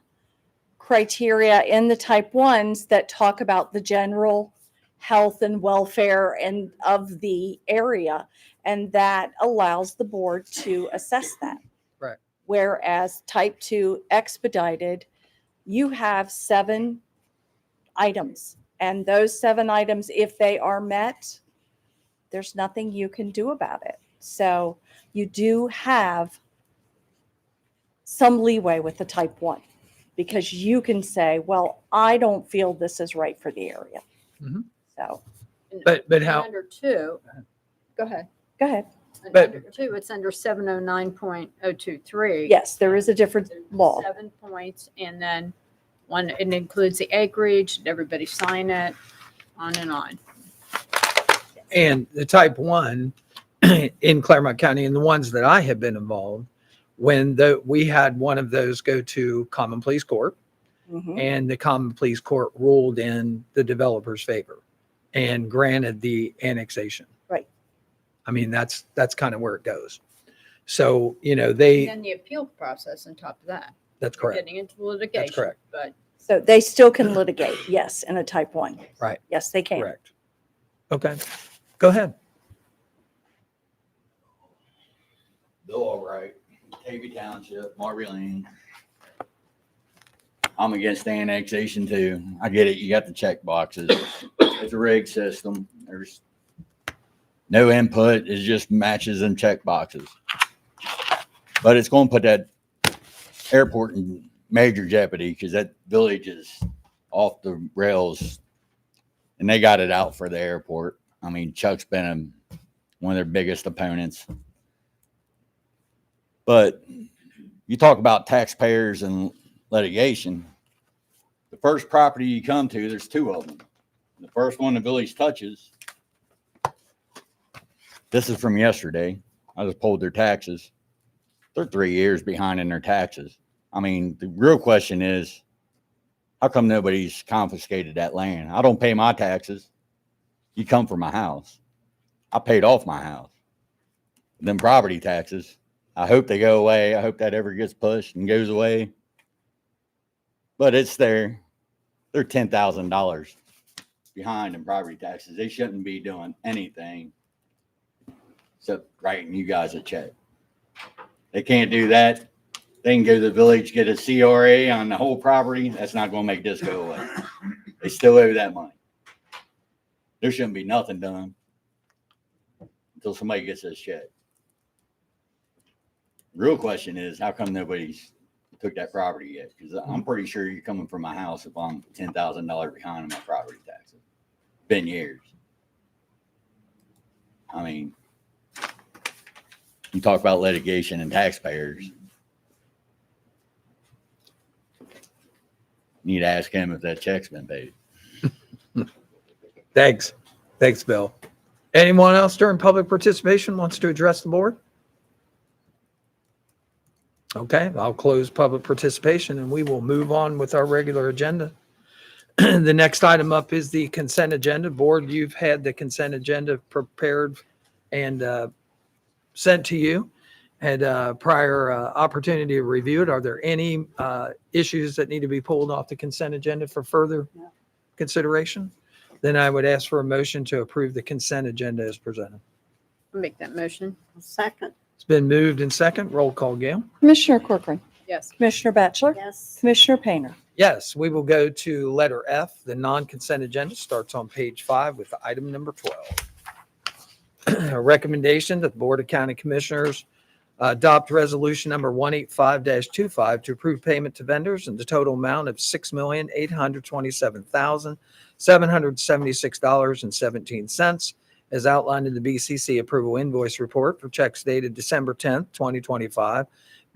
criteria in the type 1s that talk about the general health and welfare and of the area. And that allows the board to assess that. Right. Whereas type 2 expedited, you have 7 items. And those 7 items, if they are met, there's nothing you can do about it. So you do have some leeway with the type 1 because you can say, well, I don't feel this is right for the area. Mhm. So But how, Under 2, go ahead. go ahead. But- Under 2, it's under 709.023. Yes, there is a different law. 7 points, and then one, it includes the acreage, everybody sign it, on and on. and the type 1 in Clermont County and the ones that I have been involved, when we had one of those go to Common Pleas Court, Mhm. and the Common Pleas Court ruled in the developer's favor and granted the annexation. Right. I mean, that's kind of where it goes. So, And they, then the appeal process on top of that. that's We're correct. getting into litigation. correct. But So they still can litigate, yes, in a type 1. Right. Yes, they can. Correct. Okay, go ahead. Bill Albright, Tavy Township, Marbury Lane. I'm against annexation too. I get it. You got the check boxes. It's a rigged system. There's no input. It just matches and check boxes. But it's going to put that airport in major jeopardy because that village is off the rails and they got it out for the airport. I mean, Chuck's been one of their biggest opponents. But you talk about taxpayers and litigation. The first property you come to, there's 2 of them. The first one the village touches. This is from yesterday. I just pulled their taxes. They're 3 years behind in their taxes. I mean, the real question is, how come nobody's confiscated that land? I don't pay my taxes. You come for my house. I paid off my house. Them property taxes. I hope they go away. I hope that ever gets pushed and goes away. But it's there. They're $10,000 behind in property taxes. They shouldn't be doing anything except writing you guys a check. They can't do that. They can go to the village, get a CRA on the whole property. That's not going to make this go away. They still owe that money. There shouldn't be nothing done until somebody gets this check. Real question is, how come nobody's took that property yet? Because I'm pretty sure you're coming from my house if I'm $10,000 behind on my property taxes. Been years. I mean, you talk about litigation and taxpayers. Need to ask him if that check's been paid. Thanks. Thanks, Bill. Anyone else during public participation wants to address the board? Okay, I'll close public participation and we will move on with our regular agenda. The next item up is the consent agenda. Board, you've had the consent agenda prepared and sent to you. Had prior opportunity to review it. Are there any issues that need to be pulled off the consent agenda for further consideration? Then I would ask for a motion to approve the consent agenda as presented. I'll make that motion. Second, It's been moved and second. Roll call, Gail. Commissioner Corcoran, Yes. Commissioner Batchelor, yes. Commissioner Painter. Yes, we will go to letter F. The non-consent agenda starts on page 5 with item number 12. A recommendation that the Board of County Commissioners adopt resolution number 185-25 to approve payment to vendors in the total amount of $6,827,776.17 as outlined in the BCC approval invoice report for checks dated December 10th, 2025,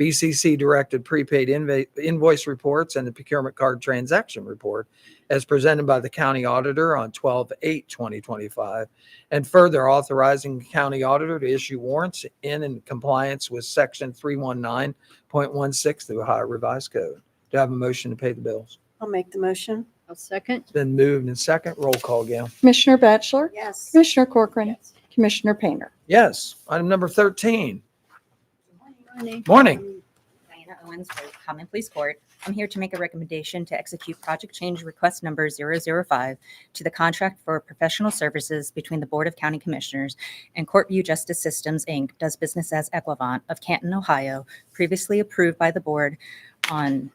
BCC directed prepaid invoice reports and the procurement card transaction report as presented by the county auditor on 12/8/2025, and further authorizing the county auditor to issue warrants in compliance with section 319.16 of the Ohio Revised Code. Do I have a motion to pay the bills? I'll make the motion. I'll second. It's been moved and second. Roll call, Gail. Commissioner Batchelor? Yes. Commissioner Corcoran? Commissioner Painter? Yes. Item number 13. Morning. Morning. Diana Owens for Common Police Court. I'm here to make a recommendation to execute project change request number 005 to the contract for professional services between the Board of County Commissioners and Courtview Justice Systems, Inc., does business as Equivant of Canton, Ohio, previously approved by the board on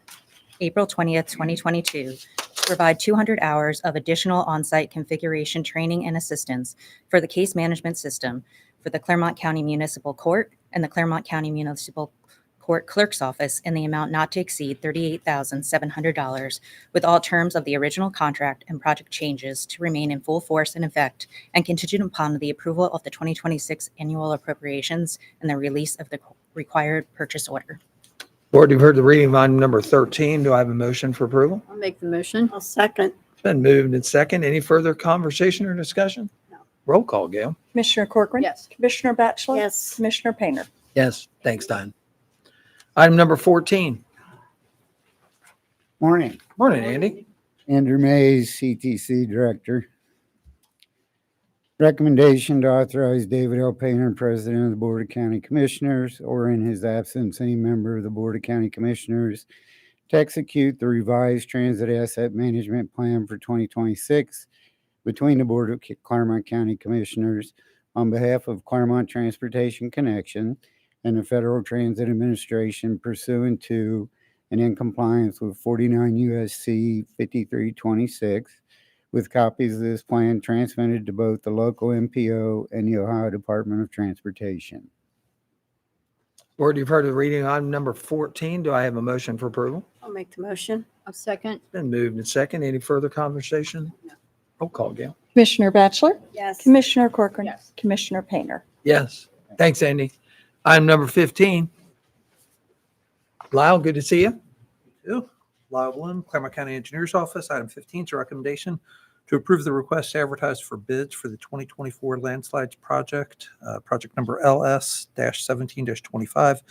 April 20th, 2022, to provide 200 hours of additional on-site configuration training and assistance for the case management system for the Clermont County Municipal Court and the Clermont County Municipal Court Clerk's Office in the amount not to exceed $38,700, with all terms of the original contract and project changes to remain in full force and effect, and contingent upon the approval of the 2026 annual appropriations and the release of the required purchase order. Board, you've heard the reading of item number 13. Do I have a motion for approval? I'll make the motion. I'll second. It's been moved and second. Any further conversation or discussion? No. Roll call, Gail. Commissioner Corcoran? Yes. Commissioner Batchelor? Yes. Commissioner Painter? Yes. Thanks, Diane. Item number 14. Morning, Morning, Andy. Andrew Mays, CTC Director. Recommendation to authorize David L. Painter, President of the Board of County Commissioners, or in his absence, any member of the Board of County Commissioners, to execute the revised transit asset management plan for 2026 between the Board of Clermont County Commissioners on behalf of Clermont Transportation Connection and the Federal Transit Administration pursuant to and in compliance with 49 U.S.C. 5326, with copies of this plan transmitted to both the local MPO and the Ohio Department of Transportation. Board, you've heard the reading of item number 14. Do I have a motion for approval? I'll make the motion. I'll second. It's been moved and second. Any further conversation? Roll call, Gail. Commissioner Batchelor? Yes. Commissioner Corcoran? Yes. Commissioner Painter? Yes. Thanks, Andy. Item number 15. Lyle, good to see you. You. Lyle Bloom, Clermont County Engineers Office. Item 15 is a recommendation to approve the request to advertise for bids for the 2024 landslides project, project number LS-17-25,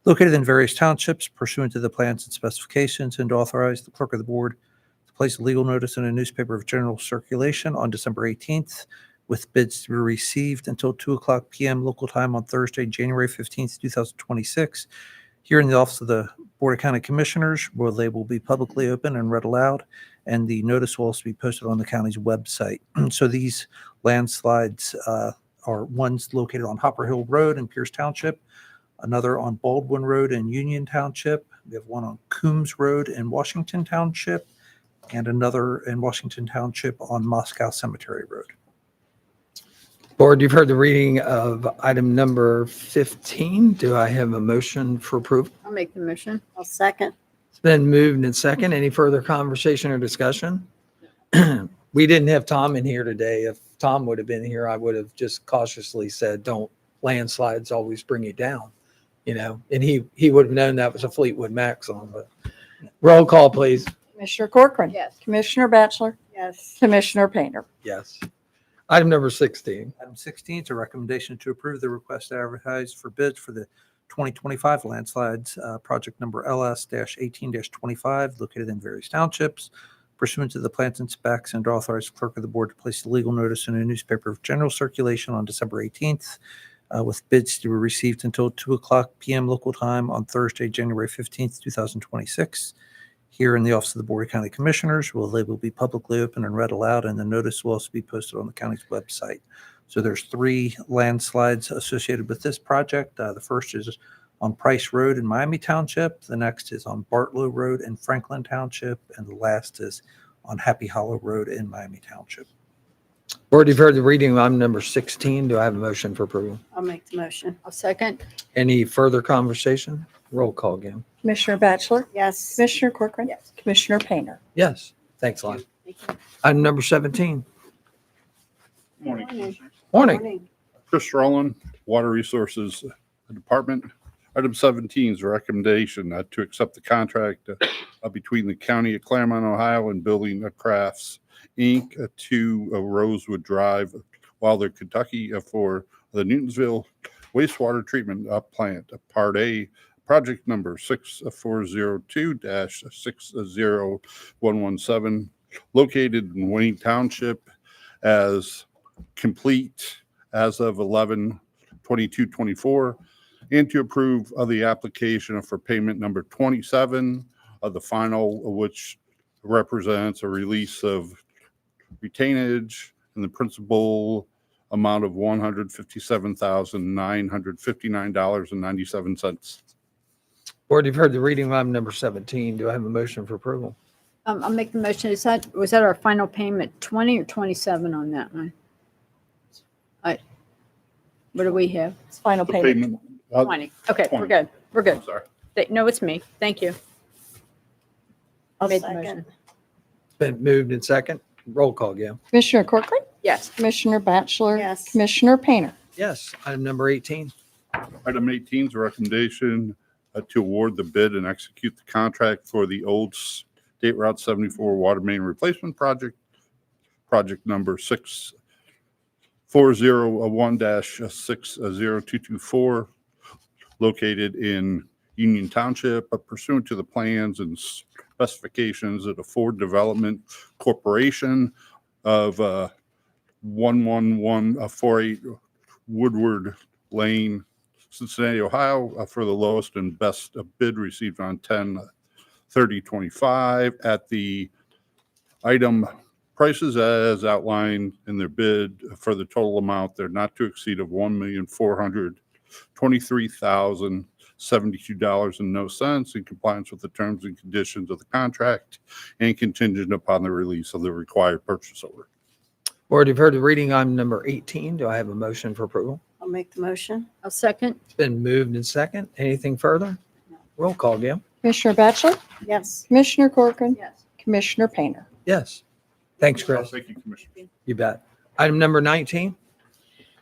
located in various townships pursuant to the plans and specifications, and to authorize the clerk of the board to place a legal notice in a newspaper of general circulation on December 18th, with bids to be received until 2:00 p.m. local time on Thursday, January 15th, 2026. Here in the office of the Board of County Commissioners, where they will be publicly open and read aloud, and the notice will also be posted on the county's website. So these landslides are ones located on Hopper Hill Road in Pierce Township, another on Baldwin Road in Union Township. We have one on Coombs Road in Washington Township, and another in Washington Township on Moscow Cemetery Road. Board, you've heard the reading of item number 15. Do I have a motion for approval? I'll make the motion. I'll second. It's been moved and second. Any further conversation or discussion? We didn't have Tom in here today. If Tom would have been here, I would have just cautiously said, don't landslides always bring you down, and he would have known that was a Fleetwood Mac song. But roll call, please. Commissioner Corcoran? Yes. Commissioner Batchelor? Yes. Commissioner Painter? Yes. Item number 16. Item 16 is a recommendation to approve the request to advertise for bids for the 2025 landslides, project number LS-18-25, located in various townships, pursuant to the plans and specs, and to authorize the clerk of the board to place the legal notice in a newspaper of general circulation on December 18th, with bids to be received until 2:00 p.m. local time on Thursday, January 15th, 2026. Here in the office of the Board of County Commissioners, they will be publicly open and read aloud, and the notice will also be posted on the county's website. So there's 3 landslides associated with this project. The first is on Price Road in Miami Township. The next is on Bartlow Road in Franklin Township. And the last is on Happy Hollow Road in Miami Township. Board, you've heard the reading of item number 16. Do I have a motion for approval? I'll make the motion. I'll second. Any further conversation? Roll call again. Commissioner Batchelor? Yes. Commissioner Corcoran? Yes. Commissioner Painter? Yes. Thanks, Lon. Item number 17. Morning. Morning. Chris Rowland, Water Resources Department. Item 17 is a recommendation to accept the contract between the County of Clermont, Ohio and Building Crafts, Inc. To Rosewood Drive, Wilder, Kentucky, for the Newtonsville wastewater treatment plant. Part A, project number 6402-60117, located in Wayne Township, as complete as of 11/22/24, and to approve of the application for payment number 27 of the final, which represents a release of retainage in the principal amount of $157,959.97. Board, you've heard the reading of item number 17. Do I have a motion for approval? I'll make the motion. Was that our final payment, 20 or 27 on that one? What do we have? It's final payment. 20. Okay, 20. we're good. We're good. I'm sorry. No, it's me. Thank you. I'll Made the second. motion. It's been moved in second. Roll call, Gail. Commissioner Corcoran, Yes. Commissioner Batchelor, Yes. Commissioner Painter. Yes. Item number 18. Item 18 is a recommendation to award the bid and execute the contract for the old State Route 74 water main replacement project, project number 6401-60224, located in Union Township, pursuant to the plans and specifications of the Ford Development Corporation of 11148 Woodward Lane, Cincinnati, Ohio, for the lowest and best bid received on 10/30/25 at the item prices as outlined in their bid for the total amount they're not to exceed of $1,423,072.00 in compliance with the terms and conditions of the contract and contingent upon the release of the required purchase order. Board, you've heard the reading item number 18. Do I have a motion for approval? I'll make the motion. I'll second. It's been moved in second. Anything further? Roll call, Gail. Commissioner Batchelor, Yes. Commissioner Corcoran, Yes. Commissioner Painter. Yes. Thanks, Chris. Thank you, Commissioner. You bet. Item number 19.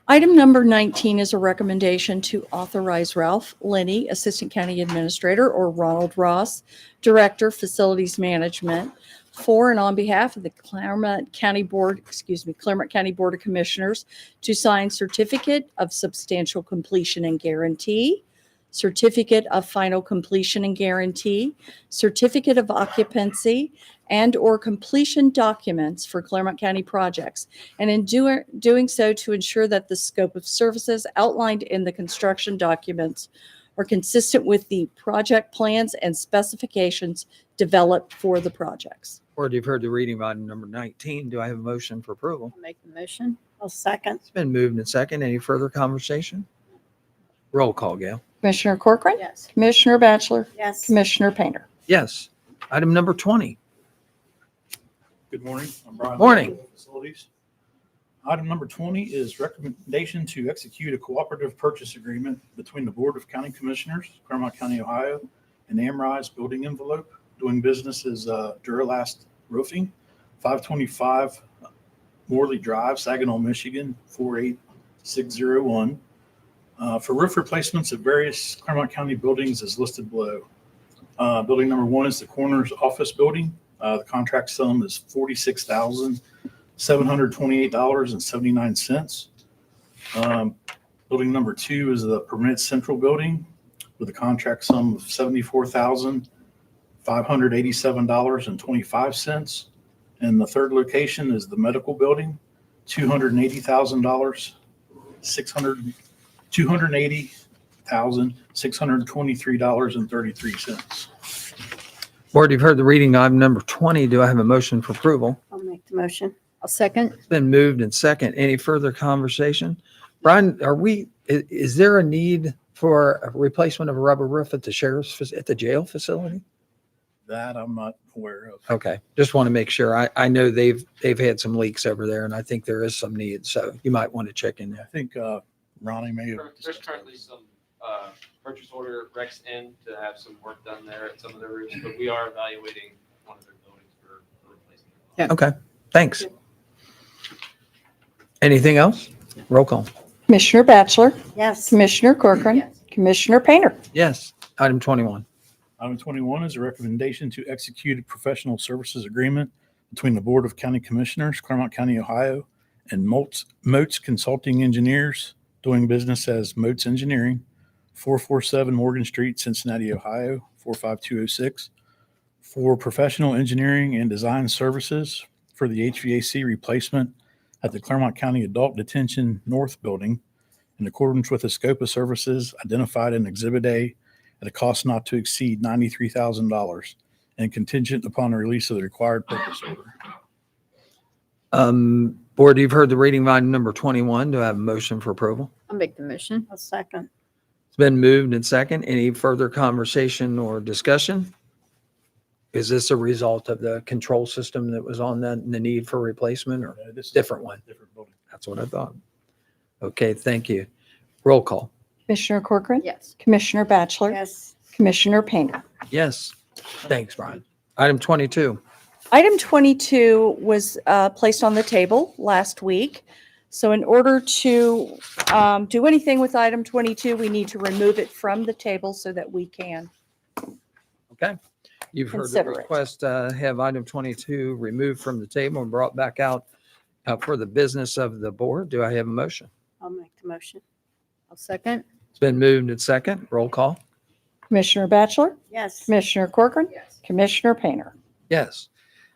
Item number 19 is a recommendation to authorize Ralph Linney, Assistant County Administrator, or Ronald Ross, Director, Facilities Management, for and on behalf of the Clermont County Board of Commissioners, to sign Certificate of Substantial Completion and Guarantee, Certificate of Final Completion and Guarantee, Certificate of Occupancy, and/or completion documents for Clermont County projects, and in doing so to ensure that the scope of services outlined in the construction documents are consistent with the project plans and specifications developed for the projects. Board, you've heard the reading of item number 19. Do I have a motion for approval? I'll make the motion. I'll second. It's been moved in second. Any further conversation? Roll call, Gail. Commissioner Corcoran, Yes. Commissioner Batchelor, Yes. Commissioner Painter. Yes. Item number 20. Good morning. I'm Brian. Morning. Lane, Facilities. Item number 20 is recommendation to execute a cooperative purchase agreement between the Board of County Commissioners, Clermont County, Ohio, and Amrise Building Envelope, doing business as Duralast Roofing, 525 Morley Drive, Saginaw, Michigan, 48601, for roof replacements of various Clermont County buildings as listed below. Building number 1 is the Coroner's Office Building. The contract sum is $46,728.79. Building number 2 is the Permanent Central Building with a contract sum of $74,587.25. And the third location is the Medical Building, $280,623.33. Board, you've heard the reading of item number 20. Do I have a motion for approval? I'll make the motion. I'll second. It's been moved in second. Any further conversation? Brian, is there a need for a replacement of a rubber roof at the jail facility? That I'm not aware of. Okay, just want to make sure. I know they've had some leaks over there, and I think there is some need, so you might want to check in I there. think Ronnie may have. There's currently some purchase order recs in to have some work done there at some of the roofs, but we are evaluating one of their buildings for replacement. Yeah. Okay, thanks. Anything else? Roll call. Commissioner Batchelor, Yes. Commissioner Corcoran, Yes. Commissioner Painter. Yes. Item 21. Item 21 is a recommendation to execute a professional services agreement between the Board of County Commissioners, Clermont County, Ohio, and Moats Consulting Engineers, doing business as Moats Engineering, 447 Morgan Street, Cincinnati, Ohio, 45206, for professional engineering and design services for the HVAC replacement at the Clermont County Adult Detention North Building in accordance with the scope of services identified in Exhibit A at a cost not to exceed $93,000 and contingent upon the release of the required purchase order. Board, you've heard the reading of item number 21. Do I have a motion for approval? I'll make the motion. A second. It's been moved and second. Any further conversation or discussion? Is this a result of the control system that was on that and the need for replacement, or This is different one? Different building. That's what I thought. Okay, thank you. Roll call. Commissioner Corcoran. Yes. Commissioner Batchelor. Yes. Commissioner Painter. Yes. Thanks, Brian. Item 22. Item 22 was placed on the table last week. So in order to do anything with item 22, we need to remove it from the table so that we can. Okay. You've heard the Consider it. request, have item 22 removed from the table and brought back out for the business of the board. Do I have a motion? I'll make the motion. I'll second. It's been moved and second. Roll call. Commissioner Batchelor. Yes. Commissioner Corcoran. Yes. Commissioner Painter. Yes.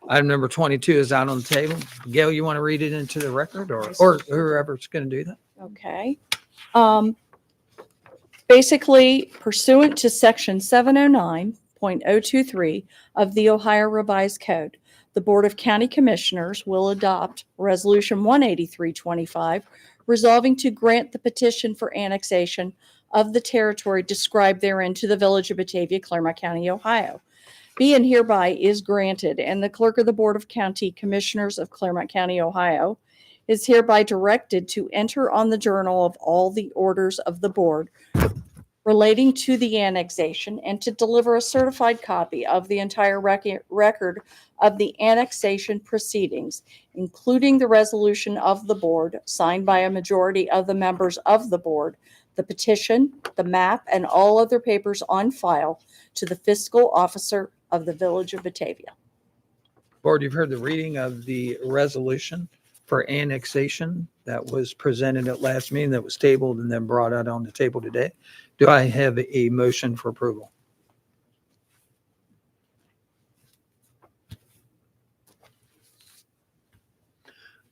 Item number 22 is out on the table. Gail, you want to read it into the record, or whoever's going to do that? Okay. Basically, pursuant to section 709.023 of the Ohio Revised Code, the Board of County Commissioners will adopt Resolution 18325, resolving to grant the petition for annexation of the territory described therein to the Village of Batavia, Clermont County, Ohio. Be and hereby is granted, and the Clerk of the Board of County Commissioners of Clermont County, Ohio, is hereby directed to enter on the journal of all the orders of the board relating to the annexation and to deliver a certified copy of the entire record of the annexation proceedings, including the resolution of the board signed by a majority of the members of the board, the petition, the map, and all other papers on file to the fiscal officer of the Village of Batavia. Board, you've heard the reading of the resolution for annexation that was presented at last meeting, that was tabled and then brought out on the table today. Do I have a motion for approval?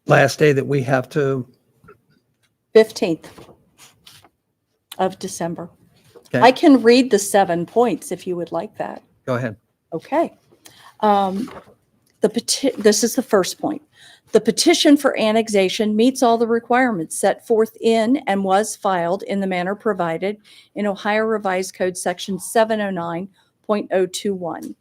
Last day that we have to, 15th of December. Okay. I can read the 7 points if you would like that. go ahead. Okay. This is the first point. The petition for annexation meets all the requirements set forth in and was filed in the manner provided in Ohio Revised Code Section 709.021.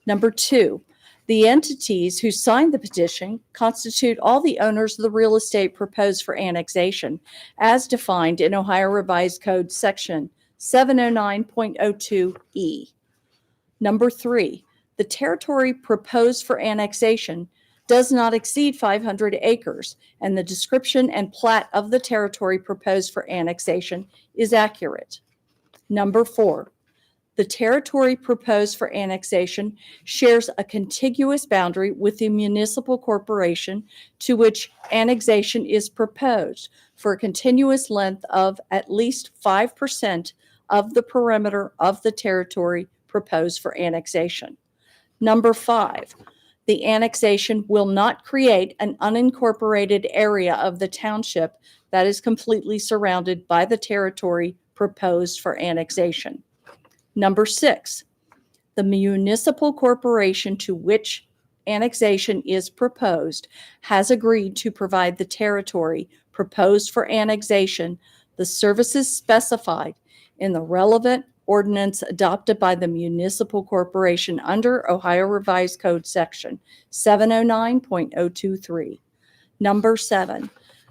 Number 2, the entities who signed the petition constitute all the owners of the real estate proposed for annexation as defined in Ohio Revised Code Section 709.02E. Number 3, the territory proposed for annexation does not exceed 500 acres, and the description and plat of the territory proposed for annexation is accurate. Number 4, the territory proposed for annexation shares a contiguous boundary with the municipal corporation to which annexation is proposed for a continuous length of at least 5% of the perimeter of the territory proposed for annexation. Number 5, the annexation will not create an unincorporated area of the township that is completely surrounded by the territory proposed for annexation. Number 6, the municipal corporation to which annexation is proposed has agreed to provide the territory proposed for annexation the services specified in the relevant ordinance adopted by the municipal corporation under Ohio Revised Code Section 709.023. Number 7,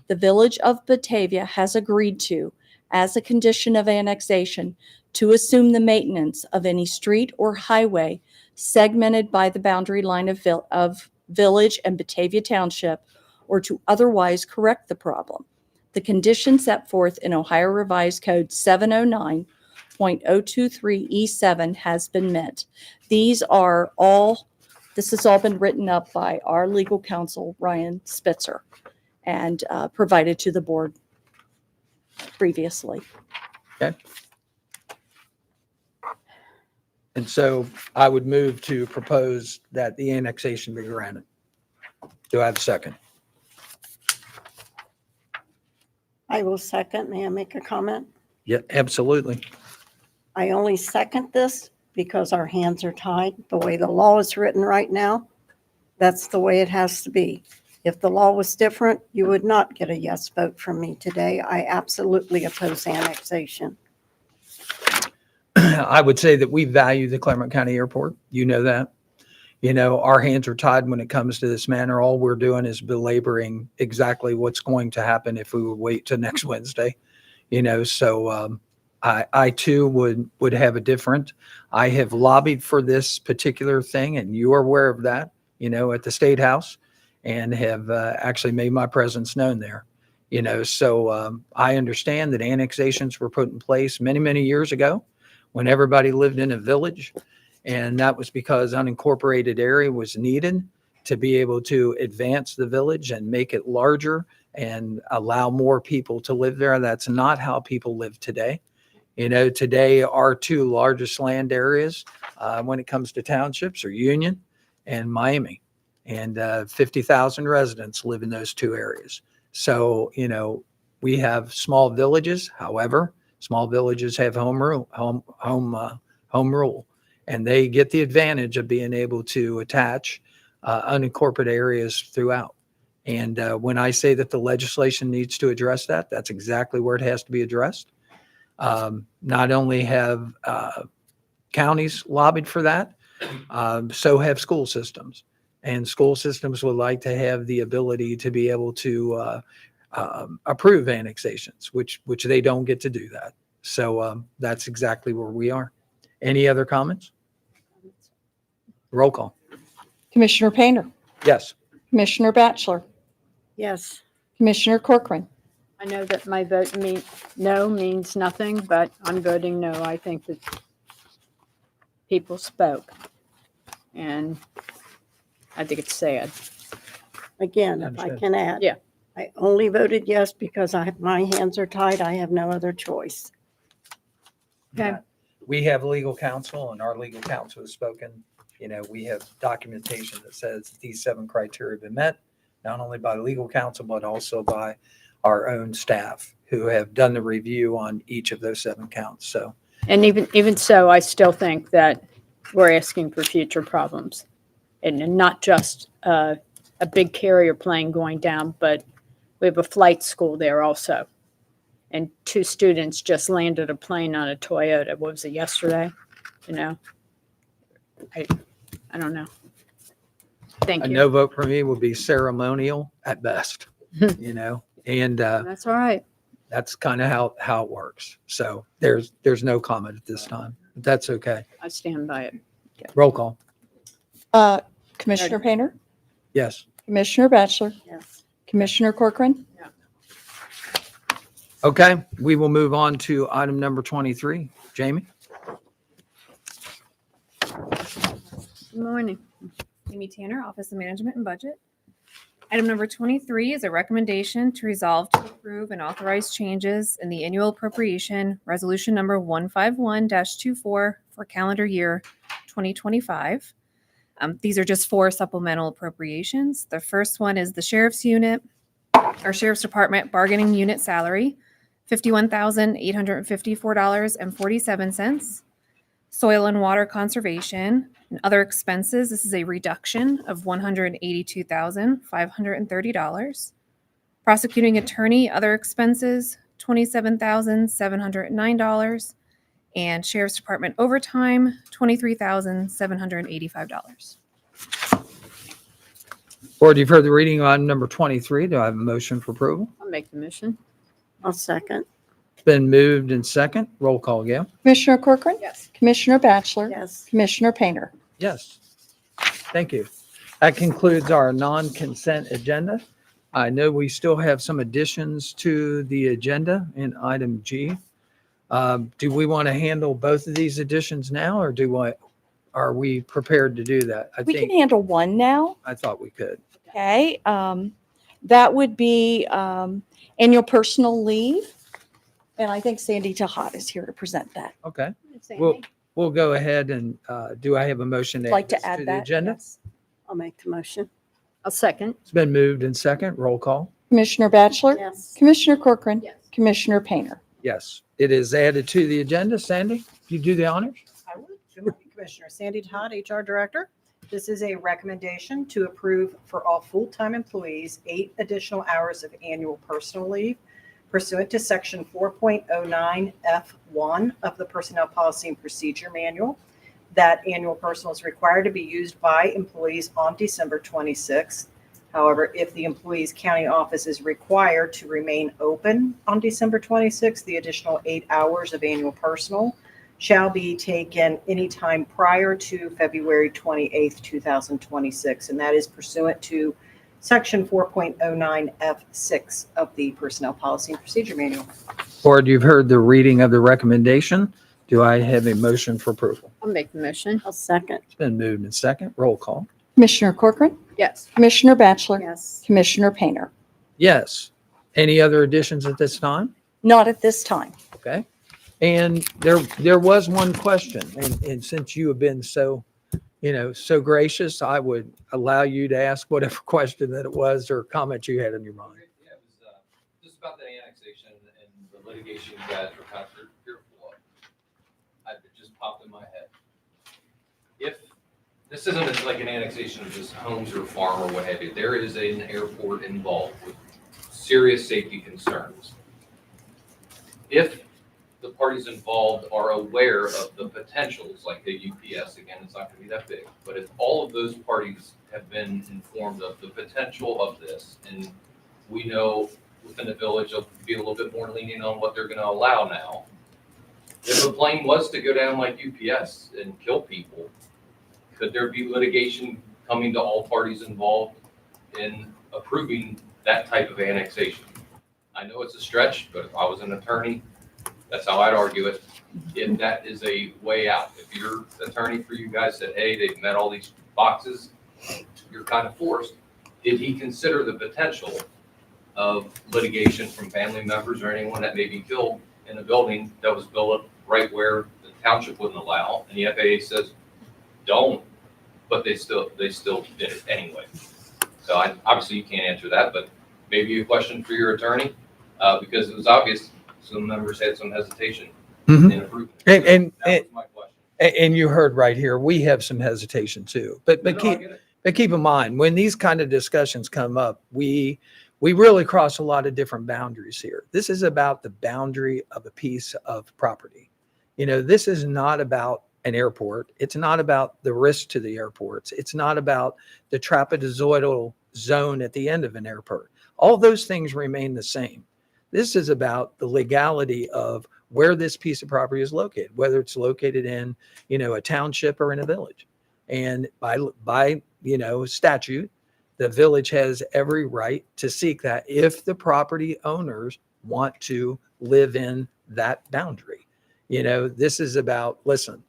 the Village of Batavia has agreed to, as a condition of annexation, to assume the maintenance of any street or highway segmented by the boundary line of Village and Batavia Township, or to otherwise correct the problem. The condition set forth in Ohio Revised Code 709 6.023E7 has been met. This has all been written up by our legal counsel, Ryan Spitzer, and provided to the board previously. Okay. And so I would move to propose that the annexation be granted. Do I have a second? I will second. May I make a comment? Yeah, absolutely. I only second this because our hands are tied. The way the law is written right now, that's the way it has to be. If the law was different, you would not get a yes vote from me today. I absolutely oppose annexation. I would say that we value the Clermont County Airport. You know that. You know, our hands are tied when it comes to this matter. All we're doing is belaboring exactly what's going to happen if we would wait till next Wednesday. You know, so I too would have a different. I have lobbied for this particular thing, and you are aware of that, you know, at the State House, and have actually made my presence known there. You know, so I understand that annexations were put in place many, many years ago when everybody lived in a village. And that was because unincorporated area was needed to be able to advance the village and make it larger and allow more people to live there. That's not how people live today. You know, today our two largest land areas when it comes to townships are Union and Miami. And 50,000 residents live in those two areas. So, you know, we have small villages. However, small villages have home rule. And they get the advantage of being able to attach unincorporated areas throughout. And when I say that the legislation needs to address that, that's exactly where it has to be addressed. Not only have counties lobbied for that, so have school systems. And school systems would like to have the ability to be able to approve annexations, which they don't get to do that. So that's exactly where we are. Any other comments? Roll call. Commissioner Painter, Yes. Commissioner Batchelor, Yes. Commissioner Corcoran. I know that my vote no means nothing, but I'm voting no. I think that people spoke, and I think it's sad. Again, if I can add. Yeah. I only voted yes because my hands are tied. I have no other choice. Okay. We have legal counsel, and our legal counsel has spoken. You know, we have documentation that says these 7 criteria have been met, not only by legal counsel, but also by our own staff who have done the review on each of those 7 counts. So, And even so, I still think that we're asking for future problems, and not just a big carrier plane going down, but we have a flight school there also. And 2 students just landed a plane on a Toyota. What was it, yesterday? You know, I don't know. Thank a you. no vote for me would be ceremonial at best, you know, and That's all right. that's kind of how it works. So there's no comment at this time. But that's okay. I stand by it. Roll call. Commissioner Painter, Yes. Commissioner Batchelor, Yes. Commissioner Corcoran. Okay, we will move on to item number 23. Jamie? Good morning. Amy Tanner, Office of Management and Budget. Item number 23 is a recommendation to resolve to approve and authorize changes in the annual appropriation resolution number 151-24 for calendar year 2025. These are just 4 supplemental appropriations. The first one is the Sheriff's Department bargaining unit salary, $51,854.47. Soil and water conservation and other expenses. This is a reduction of $182,530. Prosecuting attorney, other expenses, $27,709. And Sheriff's Department overtime, $23,785. Board, you've heard the reading on item number 23. Do I have a motion for approval? I'll make the motion. I'll second. It's been moved and second. Roll call, Gail. Commissioner Corcoran. Yes. Commissioner Batchelor. Yes. Commissioner Painter. Yes. Thank you. That concludes our non-consent agenda. I know we still have some additions to the agenda in item G. Do we want to handle both of these additions now, or are we prepared to do that? I We can think, handle one now. I thought we could. Okay. That would be annual personal leave. And I think Sandy Tahad is here to present that. Okay. We'll go ahead and, do I have a motion? Like this to add the that? agenda? Yes. I'll make the motion. I'll second. It's been moved and second. Roll call. Commissioner Batchelor? Yes. Commissioner Corcoran? Yes. Commissioner Painter? Yes, it is added to the agenda. Sandy, you do the honors? I would. Good morning, Commissioner. Sandy Todd, HR Director. This is a recommendation to approve for all full-time employees 8 additional hours of annual personal leave pursuant to Section 4.09F1 of the Personnel Policy and Procedure Manual. That annual personal is required to be used by employees on December 26th. However, if the employee's county office is required to remain open on December 26th, the additional 8 hours of annual personal shall be taken anytime prior to February 28th, 2026. And that is pursuant to Section 4.09F6 of the Personnel Policy and Procedure Manual. Board, you've heard the reading of the recommendation. Do I have a motion for approval? I'll make the motion. I'll second. It's been moved and second. Roll call. Commissioner Corcoran? Yes. Commissioner Batchelor? Yes. Commissioner Painter? Yes. Any other additions at this time? Not at this time. Okay. And there was one question, and since you have been so gracious, I would allow you to ask whatever question that it was or comment you had in your mind. Yeah, it was just about the annexation and the litigation you guys were kind of fearful of. It just popped in my head. If this isn't like an annexation of just homes or farm or what have you, there is an airport involved with serious safety concerns. If the parties involved are aware of the potentials, like the UPS, again, it's not going to be that big, but if all of those parties have been informed of the potential of this, and we know within the village they'll be a little bit more lenient on what they're going to allow now. If a plane was to go down like UPS and kill people, could there be litigation coming to all parties involved in approving that type of annexation? I know it's a stretch, but if I was an attorney, that's how I'd argue it. If that is a way out, if your attorney for you guys said, hey, they've met all these boxes, you're kind of forced. Did he consider the potential of litigation from family members or anyone that may be killed in a building that was built right where the township wouldn't allow? And the FAA says, don't, but they still did it anyway. So obviously you can't answer that, but maybe a question for your attorney, because it was obvious some members had some hesitation in approving. And That was my question. And you heard right here, we have some hesitation too. But No, I get it. keep in mind, when these kind of discussions come up, we really cross a lot of different boundaries here. This is about the boundary of a piece of property. This is not about an airport. It's not about the risk to the airports. It's not about the trapezoidal zone at the end of an airport. All those things remain the same. This is about the legality of where this piece of property is located, whether it's located in, a township or in a village. And by statute, the village has every right to seek that if the property owners want to live in that boundary. This is about, listen,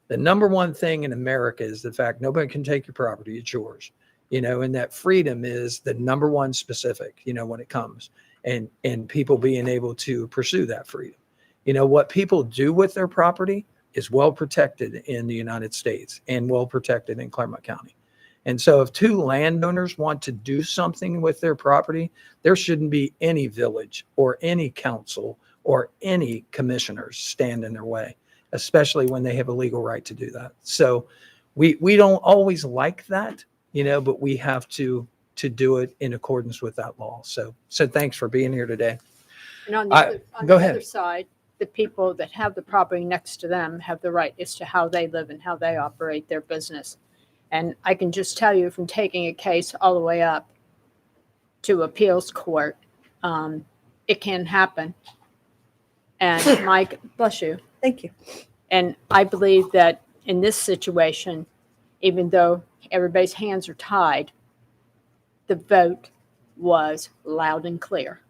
the number one thing in America is the fact nobody can take your property, it's yours. And that freedom is the number one specific, when it comes and people being able to pursue that freedom. What people do with their property is well protected in the United States and well protected in Clermont County. And so if two landowners want to do something with their property, there shouldn't be any village or any council or any commissioners stand in their way, especially when they have a legal right to do that. So we don't always like that, but we have to do it in accordance with that law. So thanks for being here today. And on the, Go other ahead. side, the people that have the property next to them have the right as to how they live and how they operate their business. And I can just tell you from taking a case all the way up to appeals court, it can happen. And Mike, bless you. Thank you. And I believe that in this situation, even though everybody's hands are tied, the vote was loud and clear.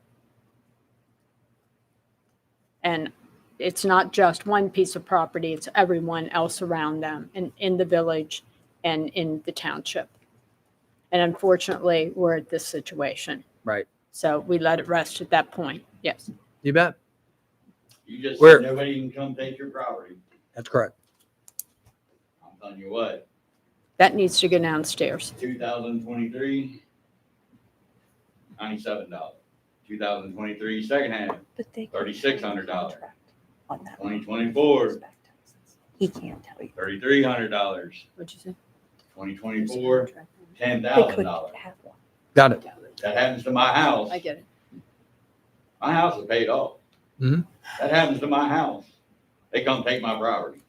And it's not just one piece of property, it's everyone else around them and in the village and in the township. And unfortunately, we're at this situation. Right. So we let it rest at that point. Yes. You bet. You just Where- said nobody can come take your property. That's correct. I'm telling you what, That needs to go downstairs. 2023, $97. 2023 second half, But they. $3,600. On that. 2024, He can't tell you. $3,300. What'd you say? 2024, They $10,000. couldn't have one. Got it. That happens to my house. I get it. My house is paid off. Mhm. That happens to my house. They come take my property.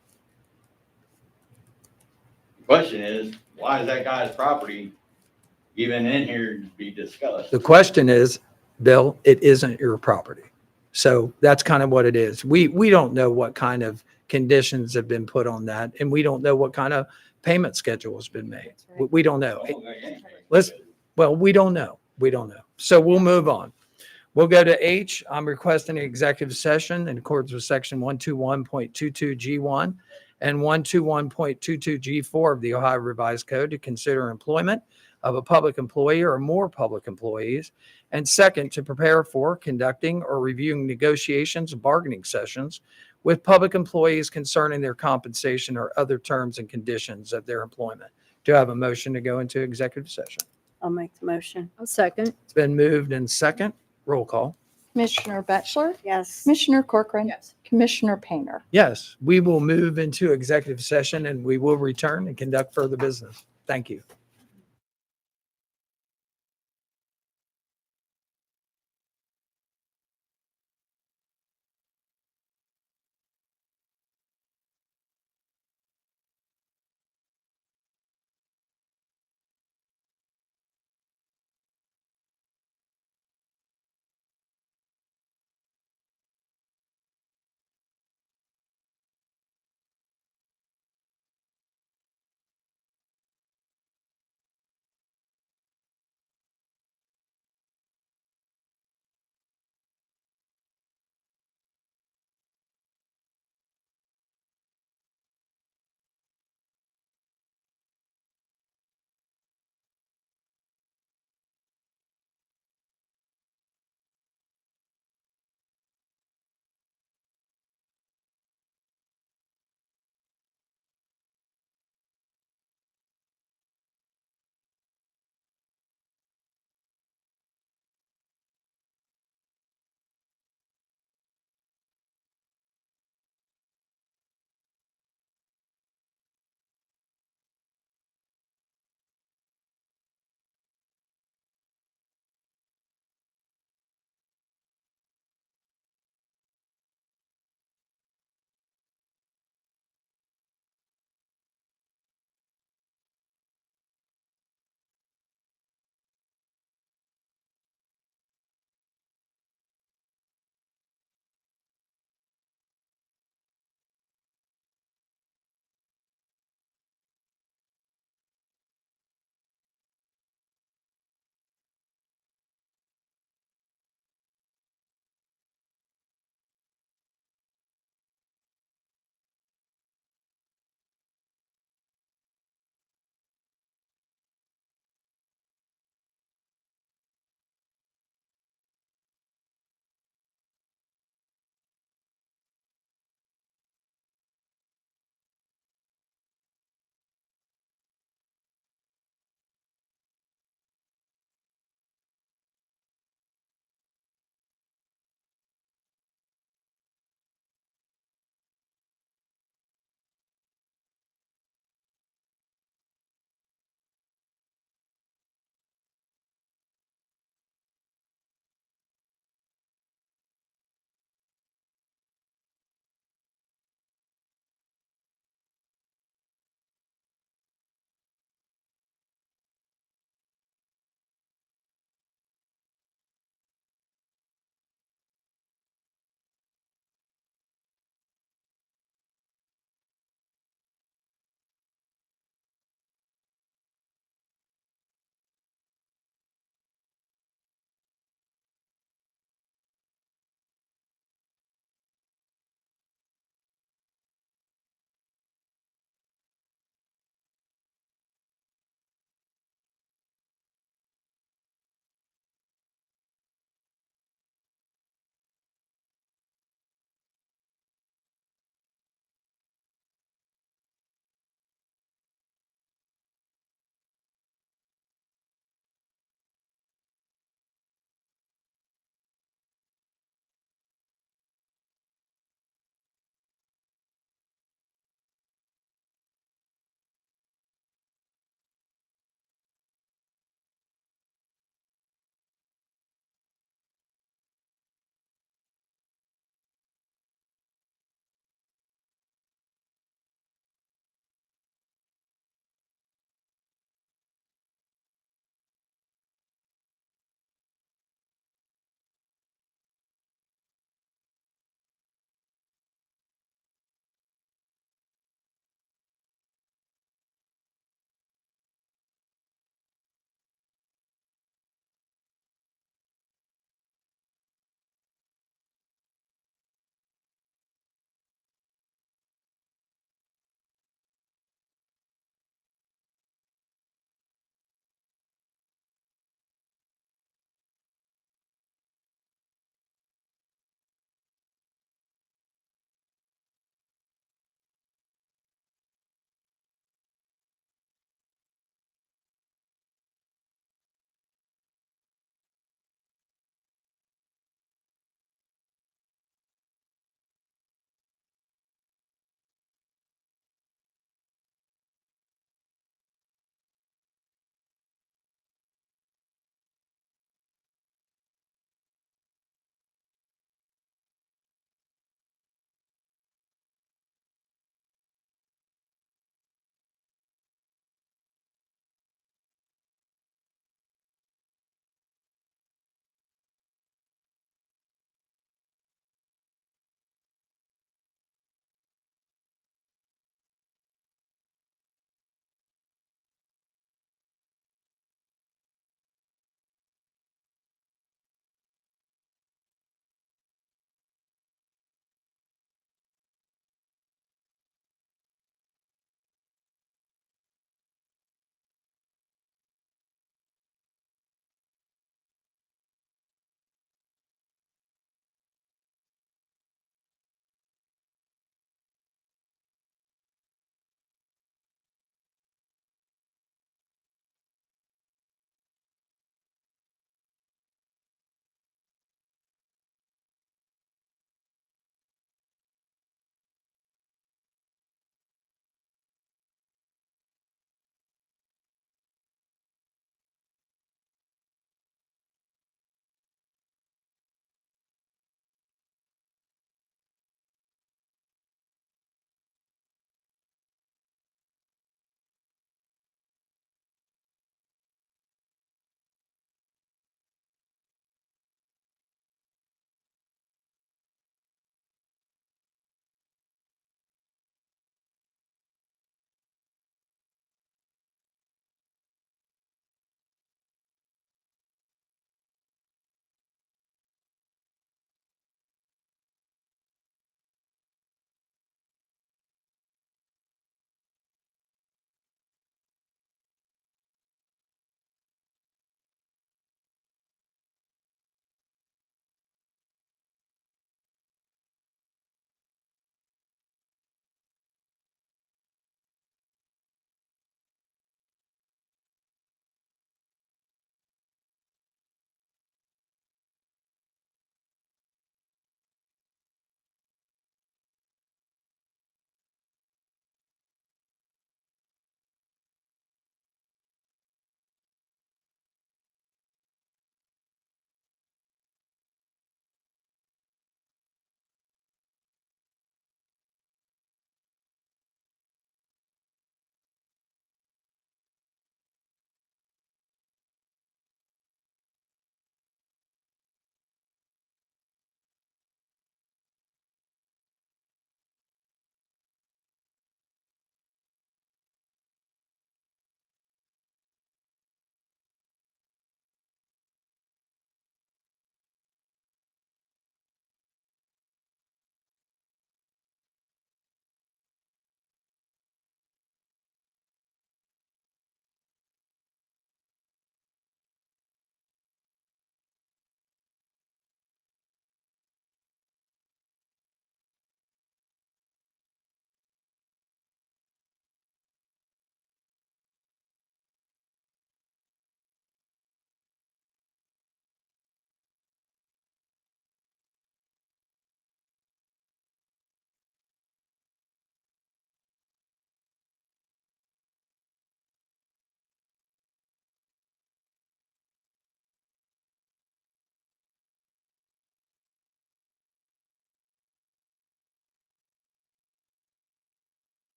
The question is, why is that guy's property even in here to be discussed? The question is, Bill, it isn't your property. So that's kind of what it is. We don't know what kind of conditions have been put on that, and we don't know what kind of payment schedule has been made. We don't know. Well, we don't know. We don't know. So we'll move on. We'll go to H. I'm requesting an executive session in accordance with section 121.22G1 and 121.22G4 of the Ohio Revised Code to consider employment of a public employee or more public employees. And second, to prepare for conducting or reviewing negotiations and bargaining sessions with public employees concerning their compensation or other terms and conditions of their employment. Do I have a motion to go into executive session? I'll make the motion. I'll second. It's been moved and second. Roll call. Commissioner Batchelor? Yes. Commissioner Corcoran? Yes. Commissioner Painter? Yes, we will move into executive session and we will return and conduct further business. Thank you.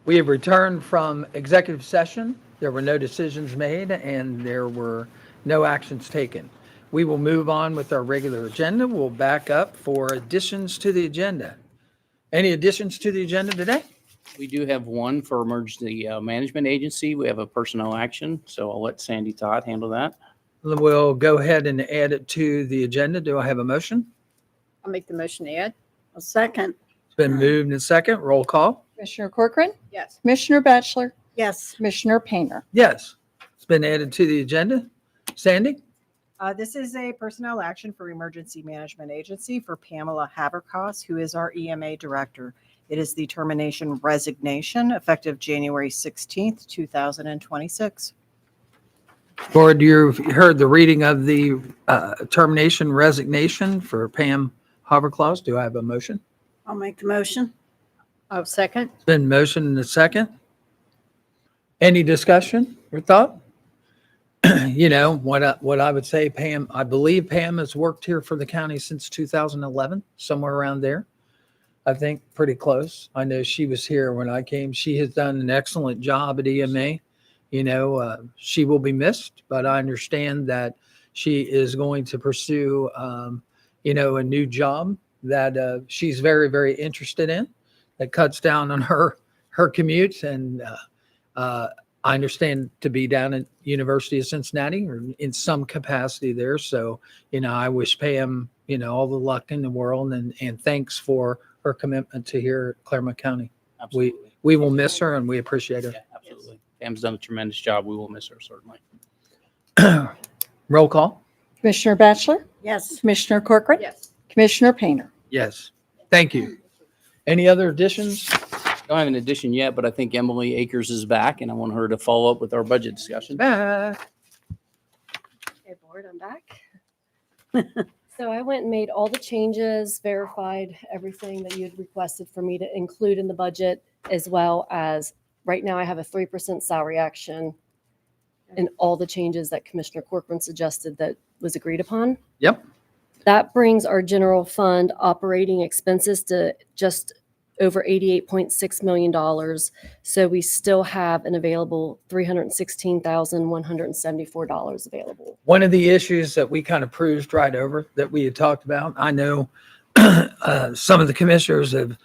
We have returned from executive session. There were no decisions made and there were no actions taken. We will move on with our regular agenda. We'll back up for additions to the agenda. Any additions to the agenda today? We do have one for emergency management agency. We have a personnel action, so I'll let Sandy Todd handle that. We'll go ahead and add it to the agenda. Do I have a motion? I'll make the motion to add. A second. It's been moved and second. Roll call. Commissioner Corcoran, Yes. Commissioner Batchelor, Yes. Commissioner Painter. Yes, it's been added to the agenda. Sandy? This is a personnel action for Emergency Management Agency for Pamela Haberkos, who is our EMA director. It is the termination resignation effective January 16th, 2026. Board, you've heard the reading of the termination resignation for Pam Haberkos. Do I have a motion? I'll make the motion. Oh, second. It's been motioned and a second. Any discussion or thought? You know, what I would say, Pam, I believe Pam has worked here for the county since 2011, somewhere around there. I think pretty close. I know she was here when I came. She has done an excellent job at EMA. You know, she will be missed, but I understand that she is going to pursue, you know, a new job that she's very, very interested in, that cuts down on her commute. And I understand to be down at University of Cincinnati or in some capacity there. So, you know, I wish Pam, you know, all the luck in the world and thanks for her commitment to here at Clermont County. Absolutely. We will miss her and we appreciate her. Yeah, absolutely. Pam's done a tremendous job. We will miss her, certainly. Roll call. Commissioner Batchelor, Yes. Commissioner Corcoran, Yes. Commissioner Painter. Yes. Thank you. Any other additions? Don't have an addition yet, but I think Emily Akers is back, and I want her to follow up with our budget discussion. Back. Okay, board, I'm back. So I went and made all the changes, verified everything that you had requested for me to include in the budget, as well as right now I have a 3% salary action and all the changes that Commissioner Corcoran suggested that was agreed upon. Yep. That brings our general fund operating expenses to just over $88.6 million. So we still have an available $316,174 available. One of the issues that we kind of cruised right over that we had talked about, I know some of the commissioners have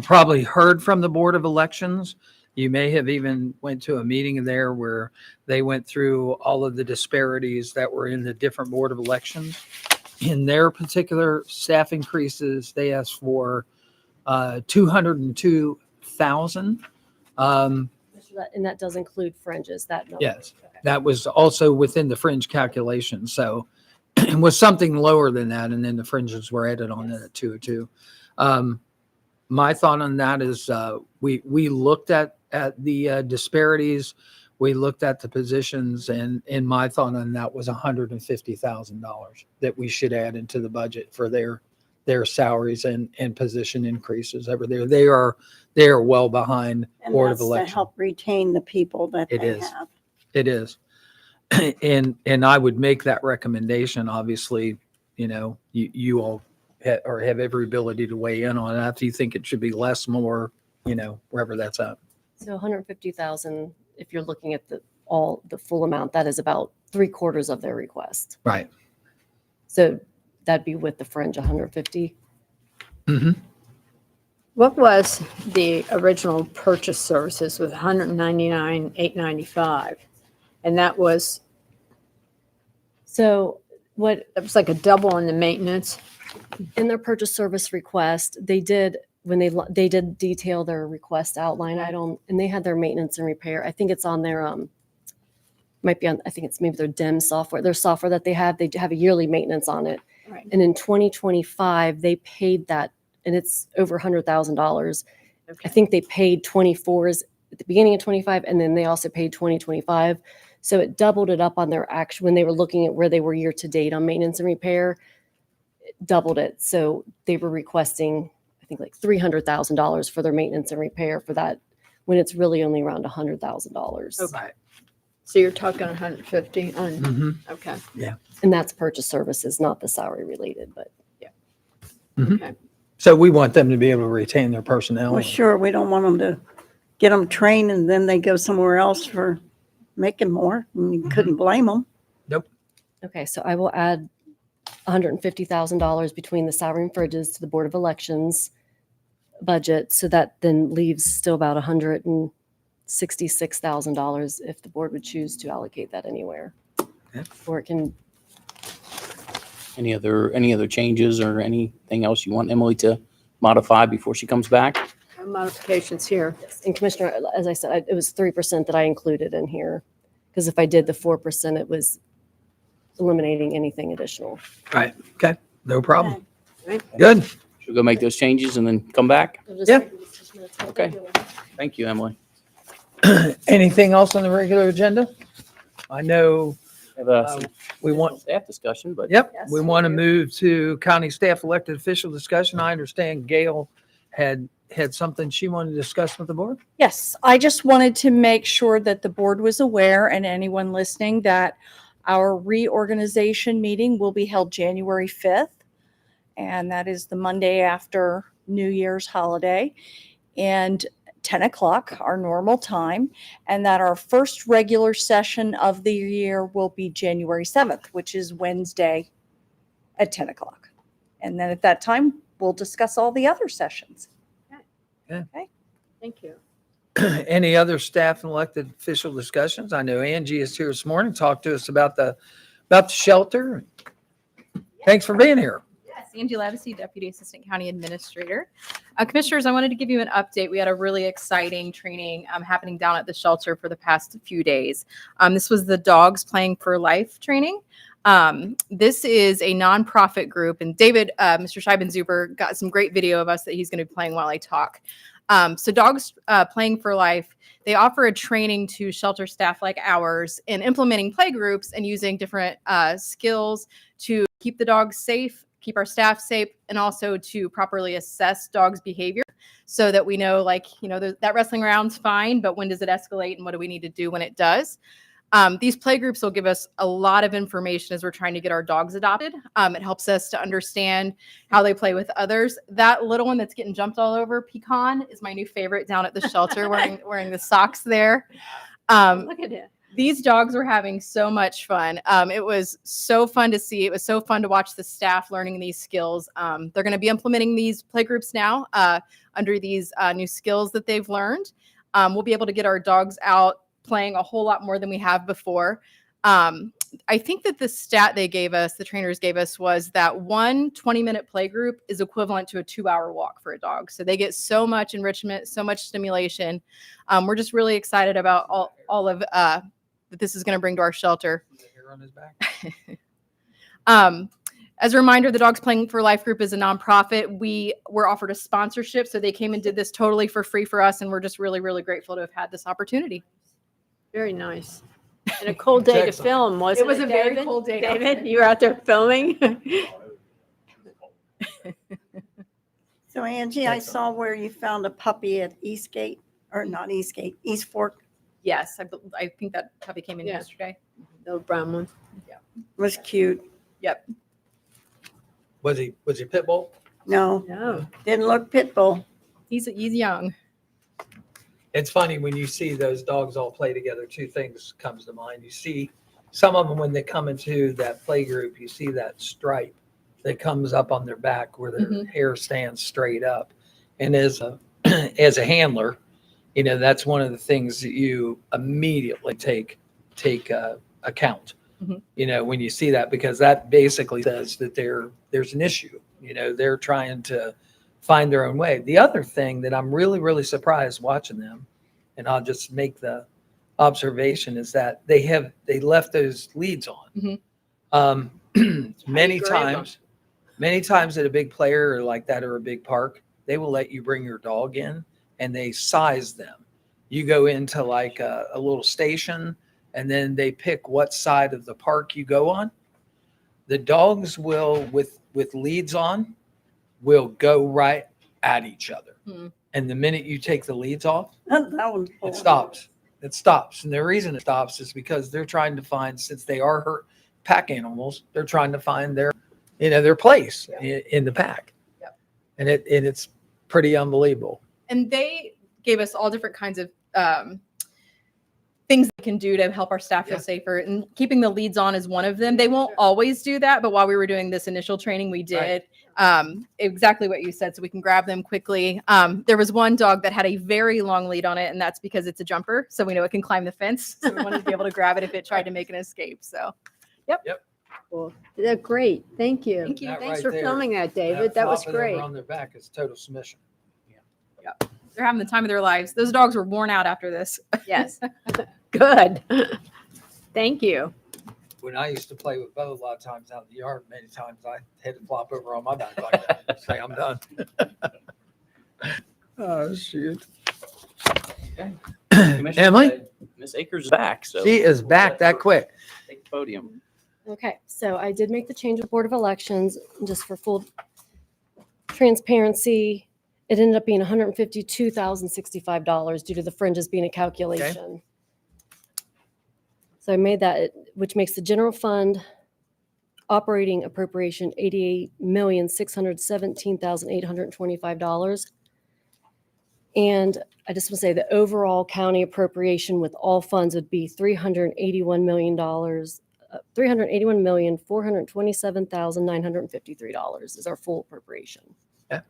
probably heard from the Board of Elections. You may have even went to a meeting there where they went through all of the disparities that were in the different Board of Elections. In their particular staff increases, they asked for 202,000. And that does include fringes, that number. Yes, that was also within the fringe calculation. So it was something lower than that. And then the fringes were added on at 202. My thought on that is we looked at the disparities. We looked at the positions and my thought on that was $150,000 that we should add into the budget for their salaries and position increases over there. They are well behind And Board of that's to Elections. help retain the people that It they is. have. It is. And I would make that recommendation. Obviously, you know, you all have every ability to weigh in on that. If you think it should be less, more, you know, wherever that's at. So 150,000, if you're looking at the full amount, that is about 3/4 of their request. Right. So that'd be with the fringe 150. Mm-hmm. What was the original purchase services with $199,895? And that was, So what that was like a double on the maintenance. in their purchase service request, they did when they did detail their request outline item, and they had their maintenance and repair. I think it's on their might be on. I think it's maybe their DEM software. Their software that they have a yearly maintenance on it. Right. And in 2025, they paid that, and it's over $100,000. Okay. I think they paid 24s at the beginning of 25, and then they also paid 2025. So it doubled it up on their actual, when they were looking at where they were year to date on maintenance and repair, it doubled it. So they were requesting, I think, like $300,000 for their maintenance and repair for that, when it's really only around $100,000. Okay. So you're talking 150 on, Mm-hmm. okay. And that's purchase services, not the salary related, but Mm-hmm. Okay. So we want them to be able to retain their personnel. Well, sure, we don't want them to get them trained and then they go somewhere else for making more. I mean, you couldn't blame them. Okay, so I will add $150,000 between the salary and fridges to the Board of Elections budget. So that then leaves still about $166,000 if the board would choose to allocate that anywhere. Or it can, Any other changes or anything else you want Emily to modify before she comes back? No modifications here. and Commissioner, as I said, it was 3% that I included in here. Because if I did the 4%, it was eliminating anything additional. Right. Okay. No problem. Right. Good. She'll go make those changes and then come back? Yeah. Okay. Thank you, Emily. Anything else on the regular agenda? I know Have we want, staff discussion, but. yep, we want to move to county staff elected official discussion. I understand Gail had something she wanted to discuss with the board. Yes, I just wanted to make sure that the board was aware and anyone listening that our reorganization meeting will be held January 5th. And that is the Monday after New Year's holiday and 10 o'clock, our normal time. And that our first regular session of the year will be January 7th, which is Wednesday at 10 o'clock. And then at that time, we'll discuss all the other sessions. Okay. Thank you. Any other staff and elected official discussions? I know Angie is here this morning, talked to us about the shelter. Thanks for being here. Yes, Angie Lavisi, Deputy Assistant County Administrator. Commissioners, I wanted to give you an update. We had a really exciting training happening down at the shelter for the past few days. This was the Dogs Playing for Life training. This is a nonprofit group, and David, Mr. Scheibenzuber, got some great video of us that he's going to be playing while I talk. So Dogs Playing for Life, they offer a training to shelter staff like ours in implementing play groups and using different skills to keep the dogs safe, keep our staff safe, and also to properly assess dogs' behavior so that we know, that wrestling around's fine, but when does it escalate and what do we need to do when it does? These play groups will give us a lot of information as we're trying to get our dogs adopted. It helps us to understand how they play with others. That little one that's getting jumped all over, Pecan, is my new favorite down at the shelter, wearing the socks there. Look at it. These dogs were having so much fun. It was so fun to see. It was so fun to watch the staff learning these skills. They're going to be implementing these play groups now under these new skills that they've learned. We'll be able to get our dogs out playing a whole lot more than we have before. I think that the stat they gave us, the trainers gave us, was that one 20-minute play group is equivalent to a 2-hour walk for a dog. So they get so much enrichment, so much stimulation. We're just really excited about all of that this is going to bring to our shelter. Hair on his back. As a reminder, the Dogs Playing for Life group is a nonprofit. We were offered a sponsorship, so they came and did this totally for free for us, and we're just really, really grateful to have had this opportunity. Very nice. And a cold day to Excellent. film, wasn't it? It was a very David? cold day. David, you were out there filming? So Angie, I saw where you found a puppy at Eastgate, or not Eastgate, East Fork. Yes, I think that puppy came in Yeah. yesterday. The brown one. Was cute. Yep. Was he pit bull? No, No. didn't look pit bull. He's young. It's funny when you see those dogs all play together, two things comes to mind. You see some of them when they come into that play group, you see that stripe that comes up on their back where their hair stands straight up. And as a handler, that's one of the things that you immediately take account. When you see that, because that basically says that there's an issue. They're trying to find their own way. The other thing that I'm really, really surprised watching them, and I'll just make the observation, is that they left those leads on. Many times at a big player like that or a big park, they will let you bring your dog in and they size them. You go into like a little station and then they pick what side of the park you go on. The dogs will, with leads on, will go right at each other. And the minute you take the leads off, That one's it stops. It stops. And the reason it stops is because they're trying to find, since they are hurt pack animals, they're trying to find their place in the pack. Yep. And it's pretty unbelievable. And they gave us all different kinds of things we can do to help our staff feel safer, and keeping the leads on is one of them. They won't always do that, but while we were doing this initial training, we did exactly what you said, so we can grab them quickly. There was one dog that had a very long lead on it, and that's because it's a jumper, so we know it can climb the fence. So we wanted to be able to grab it if it tried to make an escape. So, yep. Cool. They're great. Thank you. Thank you. That Thanks right for there, filming that, David. That was flopping over great. on their back is total submission. They're having the time of their lives. Those dogs were worn out after this. Yes. Good. Thank you. When I used to play with Bo a lot of times out in the yard, many times I had to flop over on my back like that. Say I'm done. Oh, shoot. Emily? Miss Akers is back. So She is back that quick. Take the podium. Okay, so I did make the change with Board of Elections, just for full transparency. It ended up being $152,065 due to the fringes being a calculation. So I made that, which makes the general fund operating appropriation $88,617,825. And I just want to say the overall county appropriation with all funds would be $381,427,953 is our full appropriation. Yeah.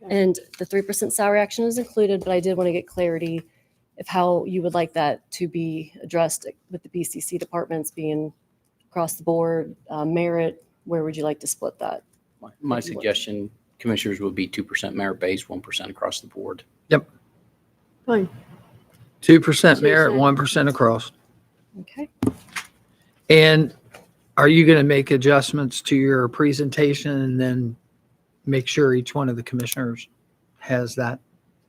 And the 3% salary action is included, but I did want to get clarity of how you would like that to be addressed with the BCC departments being across the board, merit, where would you like to split that? My suggestion, commissioners, would be 2% merit base, 1% across the board. Yep. Fine. 2% merit, 1% across. Okay. And are you going to make adjustments to your presentation and then make sure each one of the commissioners has that?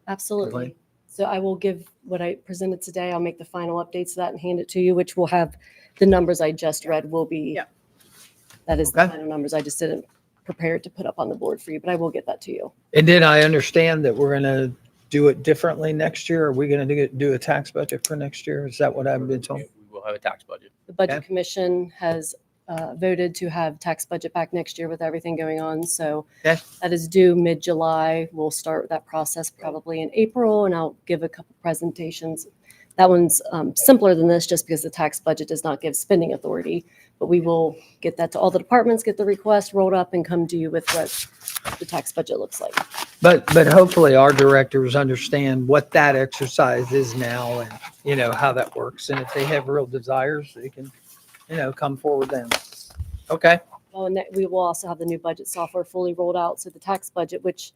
Absolutely. So I will give what I presented today. I'll make the final updates to that and hand it to you, which will have the numbers I just read will be, that is the final numbers. I just didn't prepare it to put up on the board for you, but I will get that to you. And then I understand that we're going to do it differently next year. Are we going to do a tax budget for next year? Is that what I've been told? We will have a tax budget. The Budget Commission has voted to have tax budget back next year with everything going on. So that is due mid-July. We'll start that process probably in April, and I'll give a couple presentations. That one's simpler than this just because the tax budget does not give spending authority, but we will get that to all the departments, get the request rolled up, and come to you with what the tax budget looks like. But hopefully our directors understand what that exercise is now and, you know, how that works. And if they have real desires, they can, you know, come forward then. Okay. Oh, and we will also have the new budget software fully rolled out. So the tax budget, which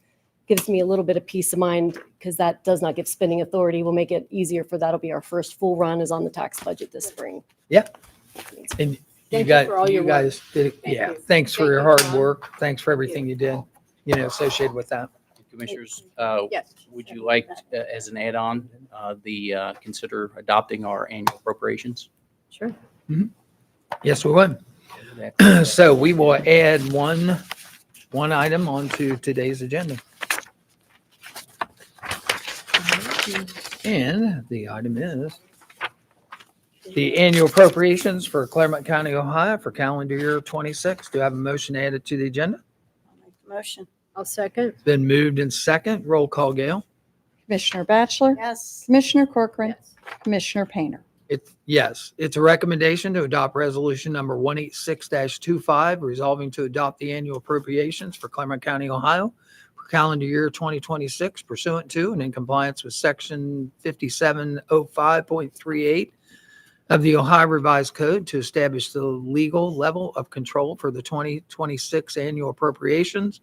gives me a little bit of peace of mind because that does not give spending authority, will make it easier for that'll be our first full run is on the tax budget this spring. Yeah. And Thank you for all your you work. guys did it. Thank Yeah. you. Thanks for Thank your you, hard Tom. work. Thanks for everything you did, you know, associated with that. Commissioners, Yes. would you like, as an add-on, consider adopting our annual appropriations? Sure. Yes, we would. So we will add one item onto today's agenda. And the item is the annual appropriations for Clermont County, Ohio for calendar year 26. Do I have a motion added to the agenda? Motion. I'll second. It's been moved in second. Roll call, Gail. Commissioner Batchelor? Yes. Commissioner Corcoran? Yes. Commissioner Painter? Yes, it's a recommendation to adopt resolution number 186-25, resolving to adopt the annual appropriations for Clermont County, Ohio for calendar year 2026 pursuant to and in compliance with section 5705.38 of the Ohio Revised Code to establish the legal level of control for the 2026 annual appropriations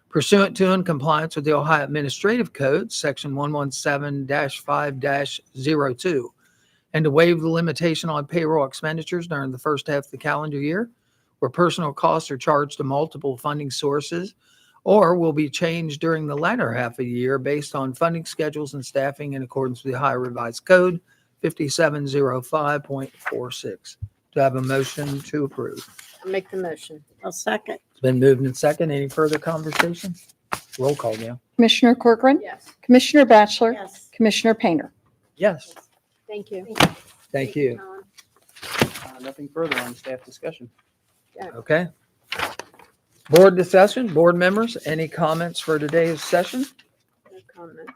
pursuant to and compliance with the Ohio Administrative Code, section 117-5-02. And to waive the limitation on payroll expenditures during the first half of the calendar year, where personal costs are charged to multiple funding sources, or will be changed during the latter half of the year based on funding schedules and staffing in accordance with the Ohio Revised Code 5705.46. Do I have a motion to approve? I'll make the motion. I'll second. It's been moved in second. Any further conversation? Roll call now. Commissioner Corcoran? Yes. Commissioner Batchelor? Yes. Commissioner Painter? Yes, Thank you. thank you. Tom. Nothing further on staff discussion. Okay. Board discussion, board members, any comments for today's session? No comment.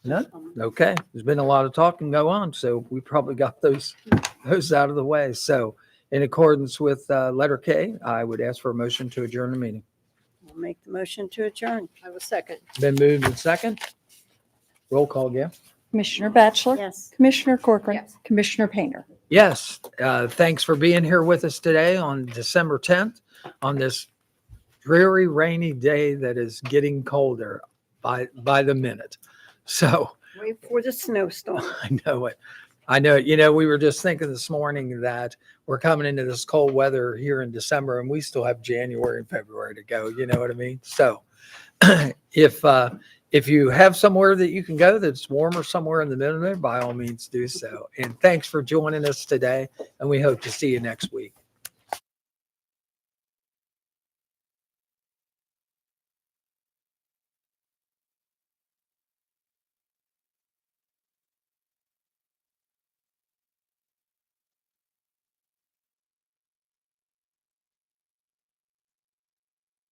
None? Okay, there's been a lot of talking go on, so we probably got those out of the way. So in accordance with letter K, I would ask for a motion to adjourn the meeting. I'll make the motion to adjourn. I was second. Been moved and second. Roll call, Gail. Commissioner Batchelor? Yes. Commissioner Corcoran? Yes. Commissioner Painter? Yes, thanks for being here with us today on December 10th, on this dreary, rainy day that is getting colder by the minute. So Wait for the snowstorm. I know it. I know it. You know, we were just thinking this morning that we're coming into this cold weather here in December, and we still have January and February to go. You know what I mean? So if you have somewhere that you can go that's warmer somewhere in the middle there, by all means do so. And thanks for joining us today, and we hope to see you next week.